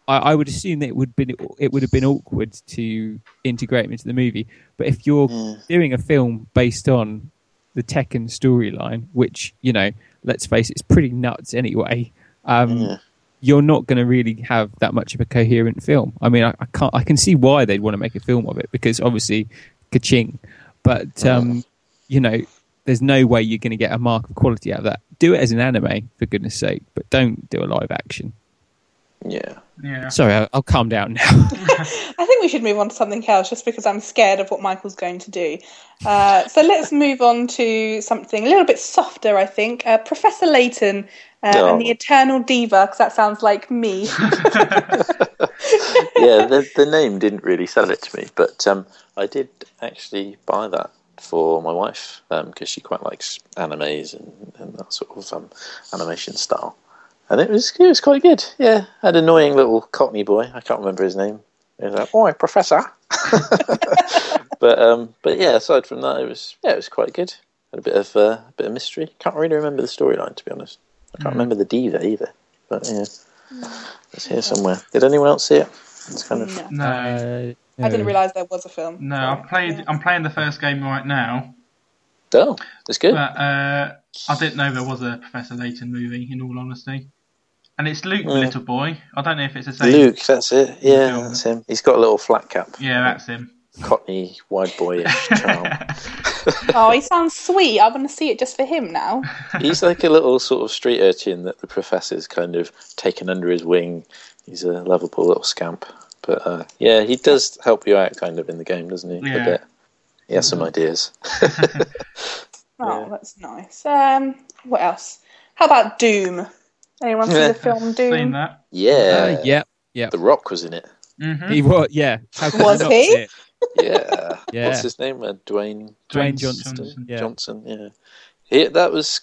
C: I would assume that it would have been awkward to integrate him into the movie. But if you're doing a film based on the Tekken storyline, which let's face it, it's pretty nuts anyway. You're not going to really have that much of a coherent film. I mean, I can see why they'd want to make a film of it because obviously, ka-ching. But there's no way you're going to get a mark of quality out of that. Do it as an anime, for goodness sake, but don't do a live action.
B: Yeah.
C: Sorry, I'll calm down now.
D: I think we should move on to something else, just because I'm scared of what Michael's going to do. So let's move on to something a little bit softer, I think. Professor Layton and the Eternal Diva, because that sounds like me.
B: Yeah, the name didn't really sell it to me, but I did actually buy that for my wife because she quite likes animes and that sort of animation style. And it was quite good. Yeah, had an annoying little Cockney boy. I can't remember his name. He was like, "Oi, Professor." But yeah, aside from that, it was quite good. Had a bit of mystery. Can't really remember the storyline, to be honest. I can't remember the diva either. But yeah, it's here somewhere. Did anyone else see it? It's kind of
A: no.
D: I didn't realise there was a film.
A: No, I'm playing the first game right now.
B: Oh, that's good.
A: But I didn't know there was a Professor Layton movie, in all honesty. And it's Luke, the little boy. I don't know if it's the same.
B: Luke, that's it. Yeah, that's him. He's got a little flat cap.
A: Yeah, that's him.
B: Cockney, wide boyish charm.
D: Oh, he sounds sweet. I want to see it just for him now.
B: He's like a little sort of street urchin that the professor's kind of taken under his wing. He's a lovable little scamp. But yeah, he does help you out kind of in the game, doesn't he?
A: Yeah.
B: A bit. He has some ideas.
D: Oh, that's nice. What else? How about Doom? Anyone see the film Doom?
A: Seen that?
B: Yeah.
C: Yeah.
B: The Rock was in it.
A: Mm-hmm.
C: He was, yeah. How could
D: Was
C: you not
D: he?
C: see it?
B: Yeah.
C: Yeah.
B: What's his name? Dwayne
C: Johnson.
B: Johnson. Yeah. That was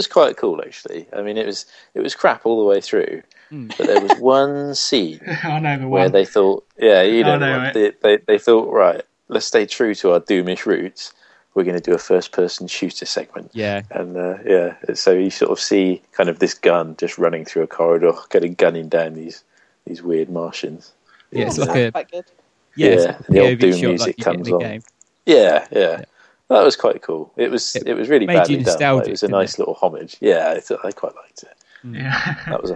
B: quite cool actually. I mean, it was crap all the way through, but there was one scene
A: I know the
B: where
A: one.
B: they thought, they thought, right, let's stay true to our Doomish roots. We're going to do a first-person shooter segment.
C: Yeah.
B: And so you sort of see kind of this gun just running through a corridor, gunning down these weird Martians.
C: Yeah, it's like
D: quite good.
C: it's like a
B: the old
C: POV
B: Doom
C: shot
B: music
C: like you get in
B: comes
C: the
B: on.
C: game.
B: Yeah. That was quite cool. It was really
C: made
B: badly
C: you
B: done.
C: nostalgic,
B: It was a
C: didn't
B: nice
C: it?
B: little homage. Yeah, I quite liked it.
A: Yeah.
B: That was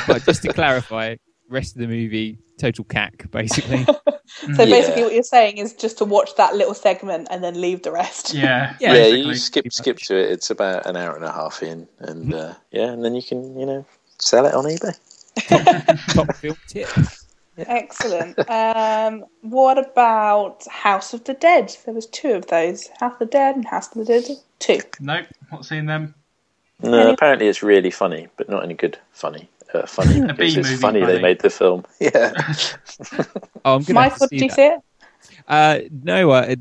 C: But just to clarify, rest of the movie, total cack, basically.
D: So basically what you're saying is just to watch that little segment and then leave the rest.
A: Yeah.
C: Yeah,
B: you skip to it. It's about an hour and a half in, and and then you can sell it on eBay.
C: Top film tip.
D: Excellent. What about House of the Dead? There was 2 of those. House of the Dead and House of the Dead 2.
A: Nope, not seen them.
B: No, apparently it's really funny, but not any good funny. Funny.
A: A B
B: it's
A: movie
B: funny they made the film. Yeah.
C: I'm gonna
D: Michael, did you see it?
C: No,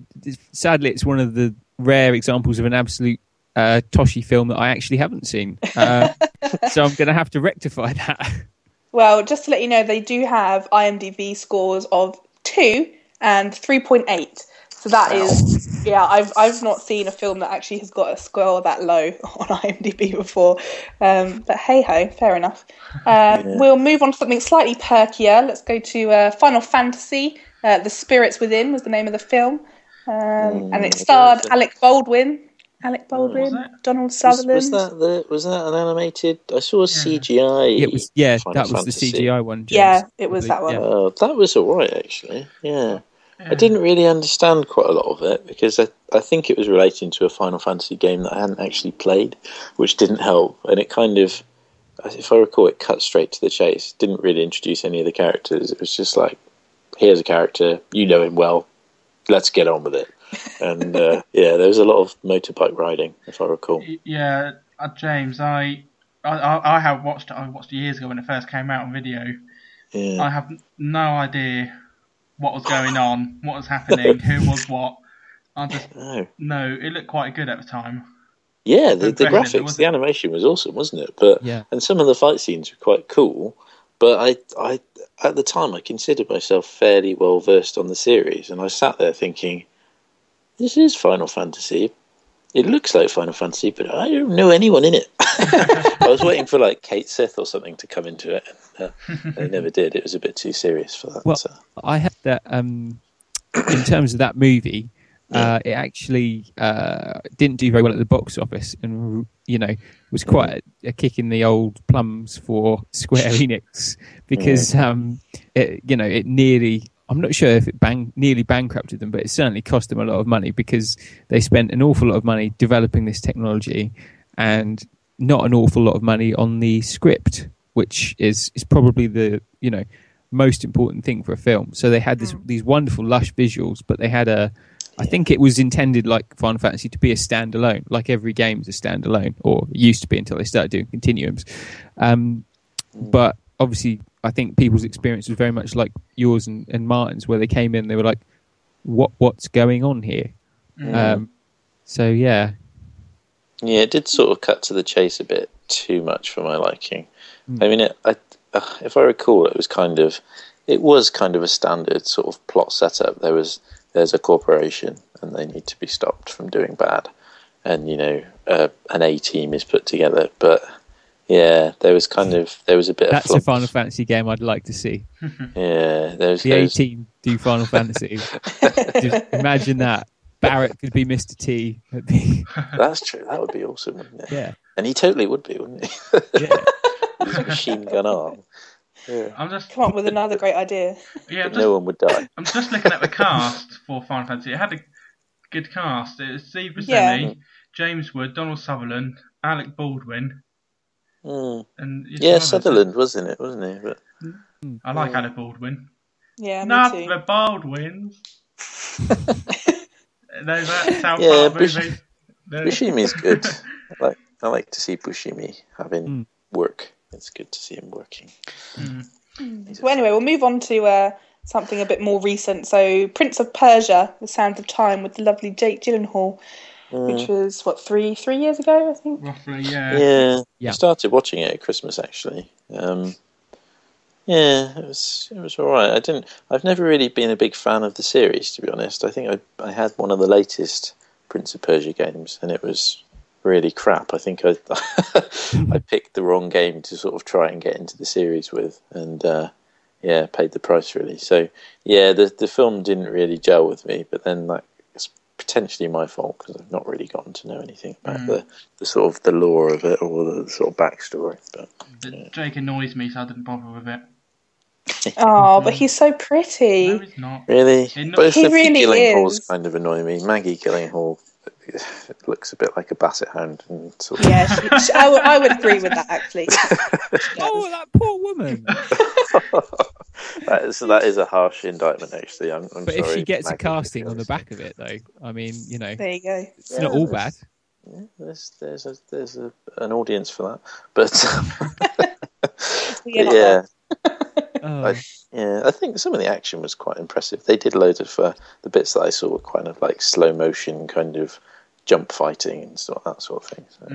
C: sadly, it's one of the rare examples of an absolute Toshi film that I actually haven't seen. So I'm going to have to rectify that.
D: Well, just to let you know, they do have IMDb scores of 2 and 3.8. So that is, I've not seen a film that actually has got a score that low on IMDb before. But hey-ho, fair enough. We'll move on to something slightly perkier. Let's go to Final Fantasy. The Spirits Within was the name of the film. And it starred Alec Baldwin, Donald Sutherland.
B: Was that an animated? I saw a CGI.
C: It was, that was the CGI one. James.
D: Yeah, it was that one.
B: That was alright actually. Yeah. I didn't really understand quite a lot of it because I think it was relating to a Final Fantasy game that I hadn't actually played, which didn't help. And it kind of, if I recall, it cut straight to the chase. Didn't really introduce any of the characters. It was just like, here's a character, you know him well, let's get on with it. And there was a lot of motorbike riding, if I recall.
A: Yeah, James, I have watched it. I watched it years ago when it first came out on video.
B: Yeah.
A: I have no idea what was going on, what was happening, who was what. No, it looked quite good at the time.
B: Yeah, the graphics, the animation was awesome, wasn't it? And some of the fight scenes were quite cool. But I at the time I considered myself fairly well versed on the series, and I sat there thinking, this is Final Fantasy. It looks like Final Fantasy, but I don't know anyone in it. I was waiting for like Kate Sith or something to come into it. They never did. It was a bit too serious for that.
C: Well, I had that in terms of that movie. It actually didn't do very well at the box office, and was quite a kick in the old plums for Square Enix because it nearly. I'm not sure if it nearly bankrupted them, but it certainly cost them a lot of money because they spent an awful lot of money developing this technology and not an awful lot of money on the script, which is probably the most important thing for a film. So they had these wonderful lush visuals, but they had I think it was intended, like Final Fantasy, to be a standalone, like every game is a standalone, or it used to be until they started doing continuums. But obviously, I think people's experience was very much like yours and Martyn's, where they came in, they were like, what's going on here? So, yeah.
B: Yeah, it did sort of cut to the chase a bit too much for my liking. I mean, if I recall, it was kind of a standard sort of plot setup. There's a corporation and they need to be stopped from doing bad, and an A team is put together. But yeah, there was a bit.
C: That's
B: of
C: a Final Fantasy game I'd like to see.
B: Yeah,
C: the A team do Final Fantasy. Just imagine that. Barrett could be Mr. T.
B: That's true. That would be awesome, wouldn't it?
C: Yeah,
B: and he totally would be, wouldn't he?
C: Yeah,
B: with his machine gun arm. Yeah.
A: I'm just
D: come up with another great idea.
A: Yeah,
B: no one would die.
A: I'm just looking at the cast for Final Fantasy. It had a good cast. It was Steve Buscemi, James Wood, Donald Sutherland, Alec Baldwin, and
B: Sutherland wasn't he? But
A: I like Alec Baldwin.
D: Yeah,
A: not
D: me too.
A: the Baldwins. No, that South Park movie.
B: Buscemi's good. I like to see Buscemi having work. It's good to see him working.
D: Well, anyway, we'll move on to something a bit more recent. So, Prince of Persia: The Sands of Time, with the lovely Jake Gyllenhaal, which was 3 years ago, I think.
A: Roughly, yeah.
B: I started watching it at Christmas actually. It was all right. I've never really been a big fan of the series, to be honest. I think I had one of the latest Prince of Persia games, and it was really crap. I think I picked the wrong game to sort of try and get into the series with, and paid the price really. So the film didn't really gel with me. But then it's potentially my fault because I've not really gotten to know anything about the sort of the lore of it or the sort of backstory. But
A: Jake annoys me, so I didn't bother with it.
D: Oh, but he's so pretty.
A: No, he's not.
B: Really? Both
D: he
B: of
D: really
B: the Gyllenhaals
D: is.
B: kind of annoy me. Maggie Gyllenhaal looks a bit like a basset hound. And sort of...
D: Yeah, I would agree with that, actually.
C: Oh, that poor woman.
B: That is a harsh indictment, actually. I'm
C: But
B: sorry.
C: if she gets a
B: Maggie,
C: casting on the back of it, though, I mean,
D: There you go.
C: it's not all bad.
B: There's an audience for that, but
D: Yeah.
B: I think some of the action was quite impressive. They did loads of the bits that I saw were kind of like slow motion kind of jump fighting and that sort of thing. So.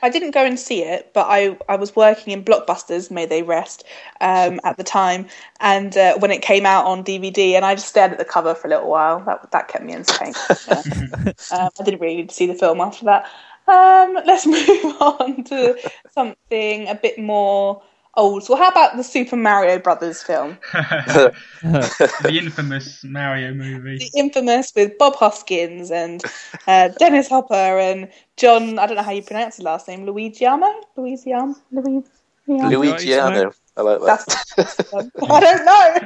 D: I didn't go and see it, but I was working in Blockbusters, may they rest, at the time, and when it came out on DVD, and I just stared at the cover for a little while. That kept me entertained. I didn't really need to see the film after that. Let's move on to something a bit more old. So how about the Super Mario Brothers film?
A: The infamous Mario movie.
D: The infamous, with Bob Hoskins and Dennis Hopper and John, I don't know how you pronounce his last name, Luigiano?
B: Luigiano. I like that.
D: I don't know.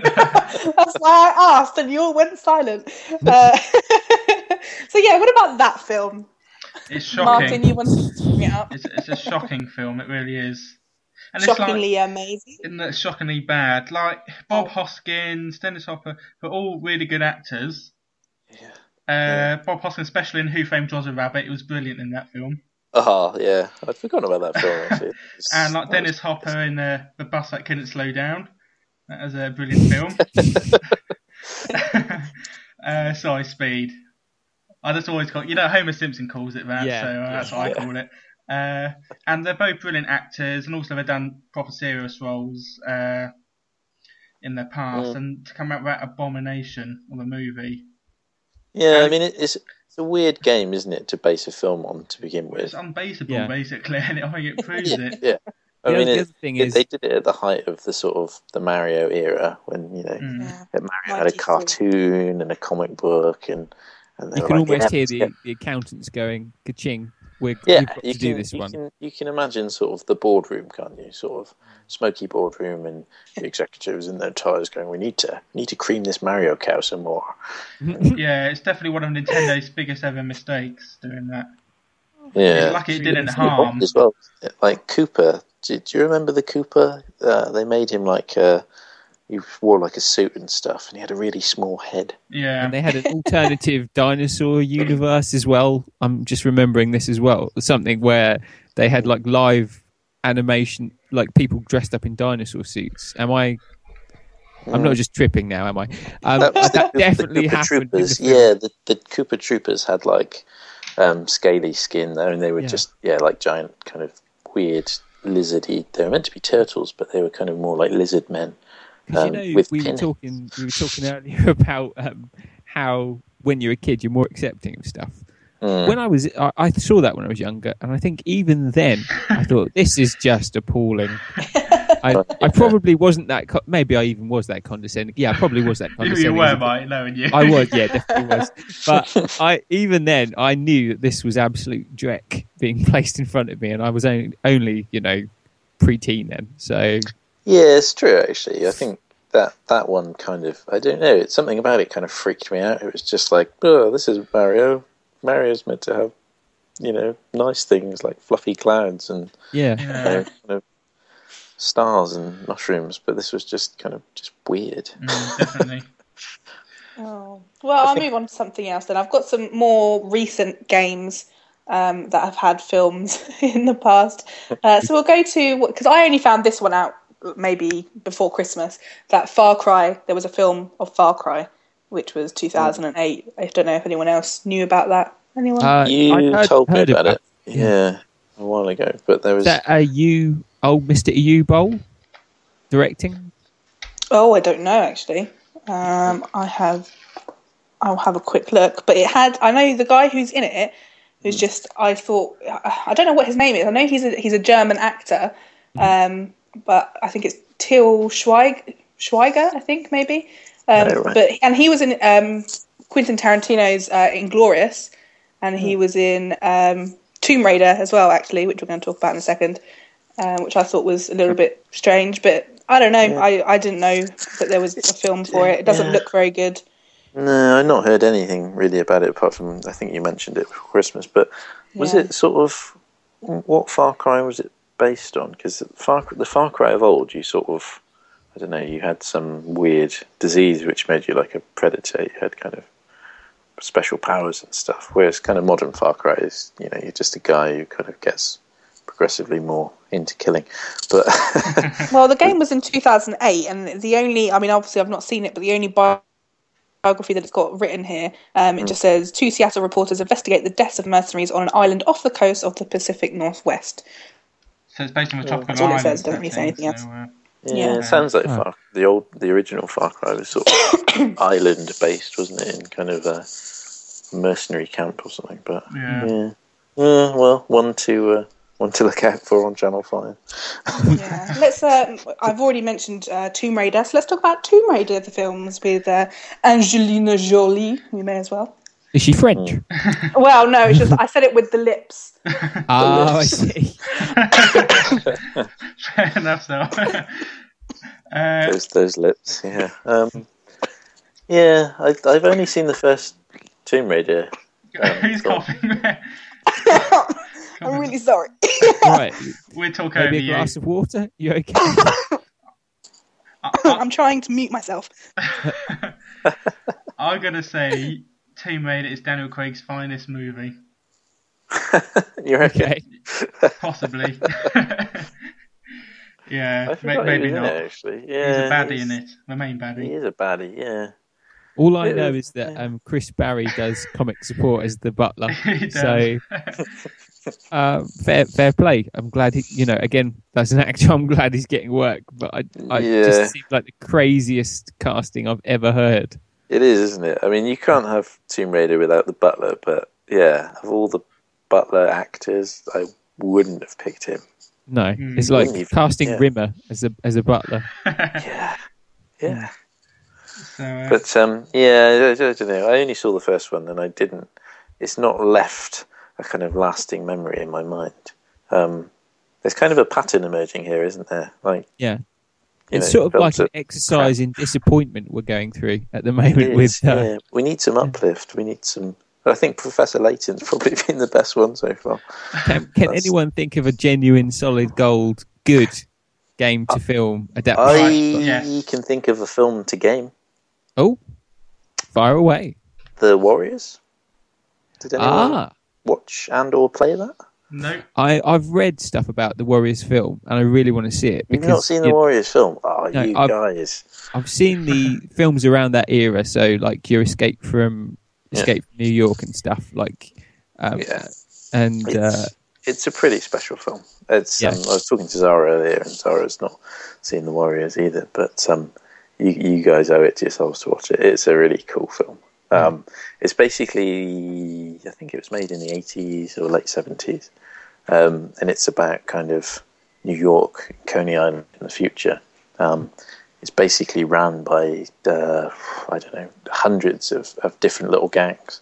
D: That's why I asked and you all went silent. So yeah, what about that film?
A: It's shocking.
D: Martyn, you wanted to bring it up.
A: It's a shocking film, it really is. And
D: Shockingly amazing.
A: Isn't it shockingly bad? Like Bob Hoskins, Dennis Hopper, were all really good actors. Bob Hoskins, especially in Who Framed Roger Rabbit, he was brilliant in that film.
B: Oh yeah, I'd forgotten about that film actually.
A: And like Dennis Hopper in The Bus That Couldn't Slow Down. That was a brilliant film. Sorry, Speed. I just always call Homer Simpson calls it that, so that's what I call it. And they're both brilliant actors, and also they've done proper serious roles in their past. And to come out with that abomination of a movie.
B: Yeah, I mean it's a weird game, isn't it, to base a film on to begin with?
A: It's unbaseable, basically, and I think it proves it.
B: Yeah. I mean,
C: the other thing is
B: they did it at the height of the sort of the Mario era, when Mario had a cartoon and a comic book, and
C: you can almost hear the accountants going, "Ka-ching! We've got to do this one."
B: You can imagine sort of the boardroom, can't you? Sort of smoky boardroom, and the executives in their ties going, "We need to cream this Mario cow some more."
A: Yeah, it's definitely one of Nintendo's biggest ever mistakes doing that.
B: Yeah,
A: it's lucky it didn't harm
B: as well. Like Cooper, do you remember the Cooper? They made him like he wore like a suit and stuff, and he had a really small head.
A: Yeah,
C: and they had an alternative dinosaur universe as well. I'm just remembering this as well. Something where they had like live animation, like people dressed up in dinosaur suits. I'm not just tripping now, am I? That definitely happened.
B: The Koopa Troopers had like scaly skin there, and they were just like giant kind of weird lizardy. They were meant to be turtles, but they were kind of more like lizard men.
C: Because we were talking earlier about how when you're a kid you're more accepting of stuff. When I saw that when I was younger, and I think even then I thought this is just appalling. I probably wasn't that. Maybe I even was that condescending. Yeah, I probably was that condescending.
A: You were, mate, knowing you.
C: I was, yeah, definitely was. But even then, I knew that this was absolute dreck being placed in front of me, and I was only pre-teen then. So
B: yeah, it's true. Actually, I think that one kind of, I don't know. It's something about it kind of freaked me out. It was just like, oh, this is Mario. Mario's meant to have, nice things like fluffy clouds and kind of stars and mushrooms, but this was just kind of weird.
A: Definitely.
D: I'll move on to something else then. I've got some more recent games that have had films in the past. So we'll go to, because I only found this one out maybe before Christmas, that Far Cry, there was a film of Far Cry, which was 2008. I don't know if anyone else knew about that. Anyone?
B: You told me about it. Yeah, a while ago. But there was...
C: Is that Mr. EU Bowl directing?
D: Oh, I don't know, actually. I'll have a quick look. But it had... I know the guy who's in it, who's just... I thought... I don't know what his name is. I know he's a German actor. But I think it's Til Schweiger, I think, maybe.
B: Right.
D: And he was in Quentin Tarantino's Inglourious, and he was in Tomb Raider as well, actually, which we're going to talk about in a second, which I thought was a little bit strange. But I don't know. Yeah. I didn't know that there was a film for it. It doesn't look very good.
B: No, I've not heard anything really about it, apart from, I think you mentioned it for Christmas. But was it sort of, what Far Cry was it based on? Because the Far Cry of old, you sort of, I don't know, you had some weird disease which made you like a predator. You had kind of special powers and stuff. Whereas kind of modern Far Cry is, you're just a guy who kind of gets progressively more into killing. But
D: well, the game was in 2008, and the only, obviously I've not seen it, but the only biography that it's got written here, it just says 2 Seattle reporters investigate the deaths of mercenaries on an island off the coast of the Pacific Northwest.
A: So it's based on a tropical
D: That's all it
A: island.
D: says. Doesn't really say anything else.
B: Yeah, it sounds like the original Far Cry was sort of island based, wasn't it? In kind of a mercenary camp or something. But well, one to look out for on Channel 5.
D: Yeah, let's. I've already mentioned Tomb Raider, so let's talk about Tomb Raider, the films with Angelina Jolie. We may as well.
C: Is she French?
D: Well, no, it's just I said it with the lips.
C: Oh, I see.
A: Fair enough, though.
B: Those lips, yeah. I've only seen the first Tomb Raider.
A: Who's coughing there?
D: I'm really sorry.
C: Right.
A: We'll talk over
C: Maybe
A: you.
C: a glass of water? You okay?
D: I'm trying to mute myself.
A: I'm going to say Tomb Raider is Daniel Craig's finest movie.
B: You're okay.
A: Possibly. Yeah,
B: I forgot
A: maybe
B: he was in
A: not.
B: it, actually. Yeah,
A: he's a baddie in it, the main baddie.
B: He is a baddie, yeah.
C: All I know is that Chris Barry does comic support as the butler.
A: He does.
C: So fair play. I'm glad again, that's an actor. I'm glad he's getting work. But I just seemed like the craziest casting I've ever heard.
B: It is, isn't it? I mean, you can't have Tomb Raider without the butler, but yeah, of all the butler actors, I wouldn't have picked him.
C: No, it's like casting Rimmer as a butler.
B: Yeah.
A: So,
B: but I don't know. I only saw the first one, and I didn't. It's not left a kind of lasting memory in my mind. There's kind of a pattern emerging here, isn't there? Like,
C: it's sort of like an exercise in disappointment we're going through at the moment.
B: We need some uplift. We need some. I think Professor Layton's probably been the best one so far.
C: Can anyone think of a genuine, solid gold, good game to film adaptation?
B: I can think of a film to game.
C: Oh, fire away.
B: The Warriors. Did anyone watch and or play that?
A: No.
C: I've read stuff about the Warriors film, and I really want to see it.
B: You've not seen the Warriors film? Oh, no, guys.
C: I've seen the films around that era, so like your Escape from New York and stuff.
B: It's a pretty special film. It's I was talking to Zara earlier, and Zara's not seen the Warriors either, but you guys owe it to yourselves to watch it. It's a really cool film. It's basically, I think it was made in the 80s or late 70s, and it's about kind of New York, Coney Island in the future. It's basically ran by, hundreds of different little gangs,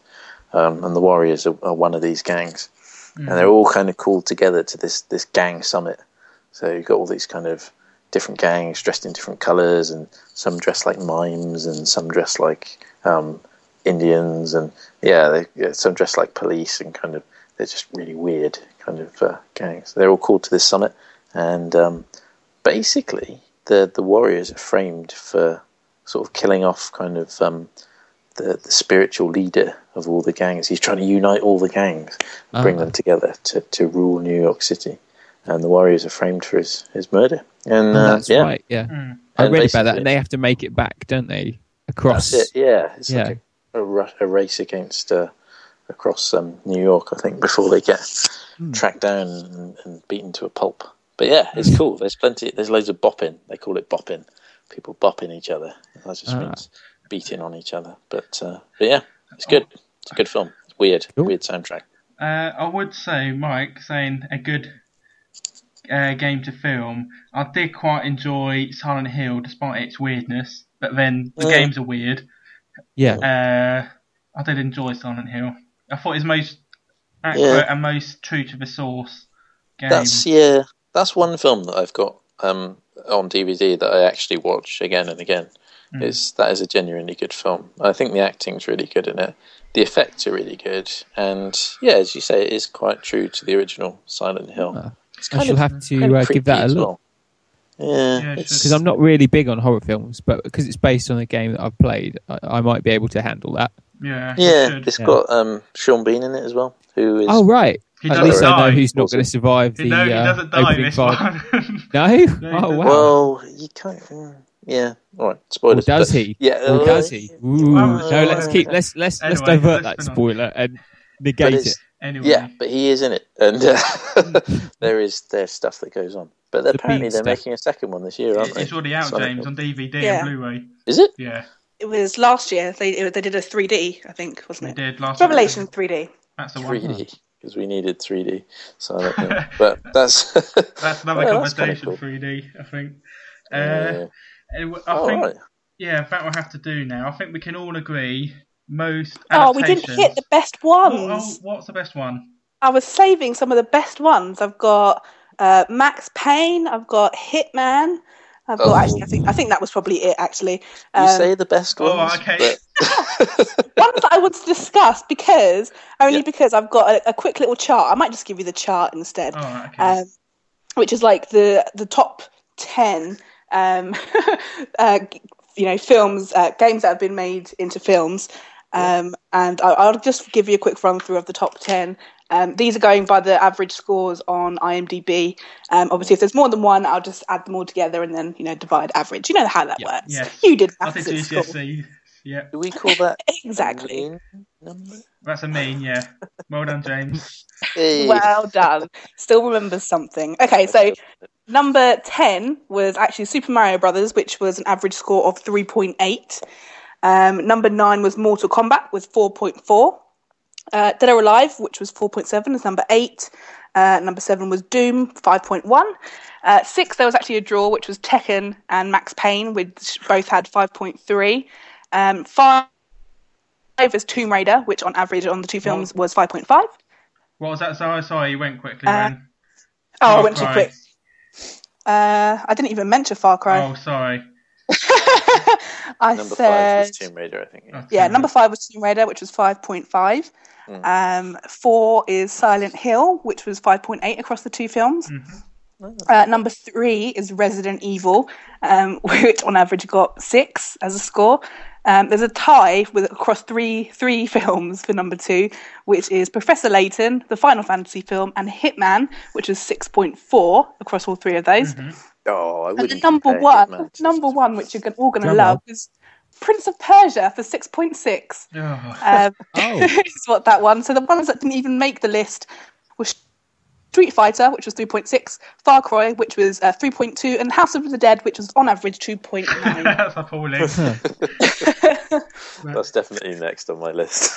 B: and the Warriors are one of these gangs, and they're all kind of called together to this gang summit. So you've got all these kind of different gangs dressed in different colours, and some dressed like mimes, and some dressed like Indians, and some dressed like police, and kind of they're just really weird kind of gangs. They're all called to this summit, and basically the Warriors are framed for sort of killing off kind of the spiritual leader of all the gangs. He's trying to unite all the gangs, bring them together to rule New York City, and the Warriors are framed for his murder. And
C: that's right. Yeah, I read about that, and they have to make it back, don't they? Across.
B: That's it. Yeah, it's like a race against across New York, I think, before they get tracked down and beaten to a pulp. But yeah, it's cool. There's loads of bopping. They call it bopping. People bopping each other. That just means beating on each other. But yeah, it's good. It's a good film. It's weird. Cool. Weird soundtrack.
A: I would say, Mike, saying a good game to film. I did quite enjoy Silent Hill, despite its weirdness. But then the games are weird. Yeah. I did enjoy Silent Hill. I thought it was most accurate and most true to the source game.
B: That's one film that I've got on DVD that I actually watch again and again. That is a genuinely good film. I think the acting's really good in it. The effects are really good, and as you say, it is quite true to the original Silent Hill.
C: I shall have to give that a look.
B: Yeah,
C: because I'm not really big on horror films, but because it's based on a game that I've played, I might be able to handle that.
A: Yeah,
B: it's got Sean Bean in it as well, who is...
C: Oh, right.
A: He
C: At least I know
A: die.
C: who's not going to survive the
A: No, he doesn't die
C: opening
A: this
C: five.
A: one.
C: No? Oh, wow.
B: Well, you can't... Yeah, all right. Spoilers.
C: Or does he?
B: Yeah.
C: Or does he? Ooh,
A: Well,
C: no, let's
A: anyway,
C: divert
A: let's
C: that
A: spin on.
C: spoiler and negate it.
A: Anyway.
B: Yeah, but he is in it, and there's stuff that goes on. But apparently they're making a second one this year, aren't they?
A: It's already out,
B: Sonic
A: James, on DVD
D: Yeah.
A: and Blu-ray.
B: Is it?
A: Yeah,
D: It was last year. They did a 3D, I think, wasn't
A: they
D: it?
A: did last
D: Revelation
A: year.
D: 3D.
A: That's the one.
B: 3D, because we needed 3D. So I don't know. But that's
A: That's another conversation.
B: Cool.
A: 3D, I think.
B: All right.
A: Yeah, that we'll have to do now. I think we can all agree most.
D: Oh, we didn't hit the best ones.
A: What's the best one?
D: I was saving some of the best ones. I've got Max Payne. I've got Hitman. I've got actually. I think that was probably it. Actually,
B: You say the best ones.
A: Oh, okay.
D: ones that I want to discuss because I've got a quick little chart. I might just give you the chart instead.
A: Oh, okay.
D: Which is like the top 10. Films, games that have been made into films. And I'll just give you a quick run through of the top 10. These are going by the average scores on IMDb. Obviously, if there's more than one, I'll just add them all together and then, divide average. You know how that works.
A: Yes.
D: You did
A: I
D: maths
A: did
D: at school.
A: GCSE. Yeah.
B: Do we call that
D: Exactly.
B: a mean number?
A: That's a mean, yeah. Well done, James.
B: Hey.
D: Well done. Still remembers something. Okay, so number 10 was actually Super Mario Brothers, which was an average score of 3.8. Number 9 was Mortal Kombat with 4.4. Dead or Alive, which was 4.7, is number 8. Number 7 was Doom, 5.1. 6, there was actually a draw, which was Tekken and Max Payne, which both had 5.3. 5 is Tomb Raider, which on average on the two films was 5.5.
A: What was that? Sorry, you went quickly then.
D: I went too quick. I didn't even mention Far Cry.
A: Oh, sorry.
B: Number 5 was Tomb Raider, I think.
D: Yeah, number 5 was Tomb Raider, which was 5.5. 4 is Silent Hill, which was 5.8 across the two films. Mm-hmm. Number 3 is Resident Evil, which on average got 6 as a score. There's a tie across three films for number 2, which is Professor Layton, the Final Fantasy film, and Hitman, which is 6.4 across all 3 of those.
A: Mm-hmm.
B: Oh, I wouldn't.
D: And the number one, which you're all going to love, is Prince of Persia for 6.6. Is what that one. So the ones that didn't even make the list were Street Fighter, which was 3.6, Far Cry, which was 3.2, and House of the Dead, which was on average 2.9.
A: That's appalling.
B: That's definitely next on my list.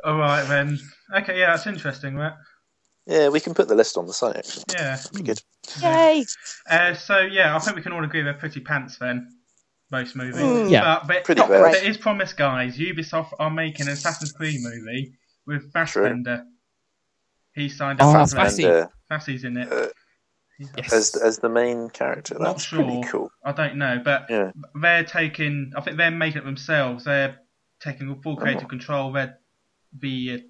A: All right, then. Okay, yeah, that's interesting, right?
B: Yeah, we can put the list on the site, actually.
A: Yeah.
B: That'd be good.
D: Yay!
A: So, yeah, I think we can all agree they're pretty pants, then. Most movies. But
B: pretty
A: not
B: bad.
A: There is promise, guys. Ubisoft are making an Assassin's Creed movie with Fassbender. He signed up for
B: Fassbender.
A: Fassy's in it.
B: Yes. As the main character.
A: Not
B: That's
A: sure.
B: pretty cool.
A: I don't know, but they're taking... I think they're making it themselves. They're taking full creative control. They're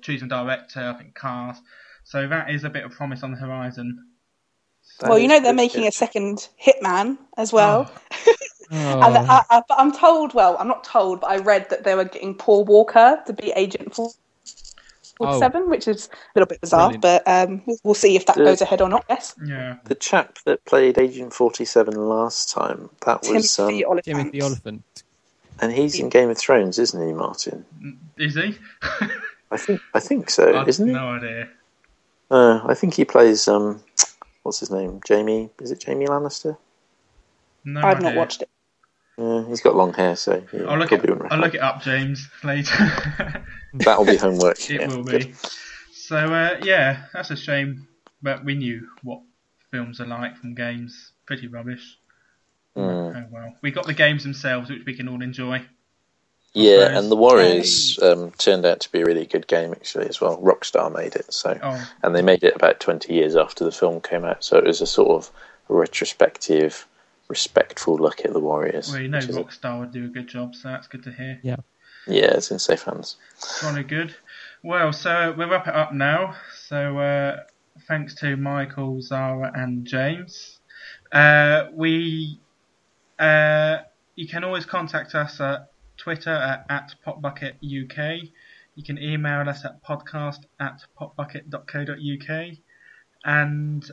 A: choosing director, I think cast. So that is a bit of promise on the horizon.
D: Well, they're making a second Hitman as well. And I'm told, I'm not told, but I read that they were getting Paul Walker to be Agent 47, which is a little bit bizarre, but we'll see if that goes ahead or not, yes.
A: Yeah.
B: The chap that played Agent 47 last time, that was...
C: Timothy Oliphant.
B: And he's in Game of Thrones, isn't he, Martyn?
A: Is he?
B: I think so, isn't he?
A: No idea.
B: I think he plays... what's his name? Jamie? Is it Jamie Lannister?
A: No
D: I've
A: idea.
D: not watched it.
B: He's got long hair, so
A: I'll look it up, James, later.
B: That'll be homework.
A: It will be. Good. So, that's a shame, but we knew what films are like from games. Pretty rubbish. Oh well. We got the games themselves, which we can all enjoy.
B: Yeah, and The Warriors turned out to be a really good game, actually, as well. Rockstar made it, and they made it about 20 years after the film came out, so it was a sort of retrospective... respectful look at the Warriors.
A: Well, Rockstar would do a good job, so that's good to hear.
B: Yeah, it's in safe hands.
A: Jolly good. Well, so we'll wrap it up now. So thanks to Michael, Zara and James. You can always contact us at Twitter at PopBucketUK. You can email us at podcast@popbucket.co.uk. And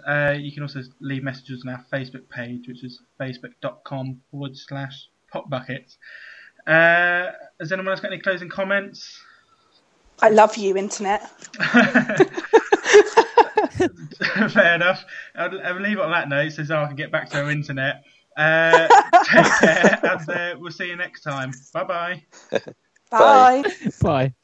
A: you can also leave messages on our Facebook page, which is facebook.com/PopBucket. Has anyone else got any closing comments?
D: I love you, Internet.
A: Fair enough. I'll leave it on that note so Zara can get back to her internet. Take care, and we'll see you next time. Bye-bye.
D: Bye.
C: Bye.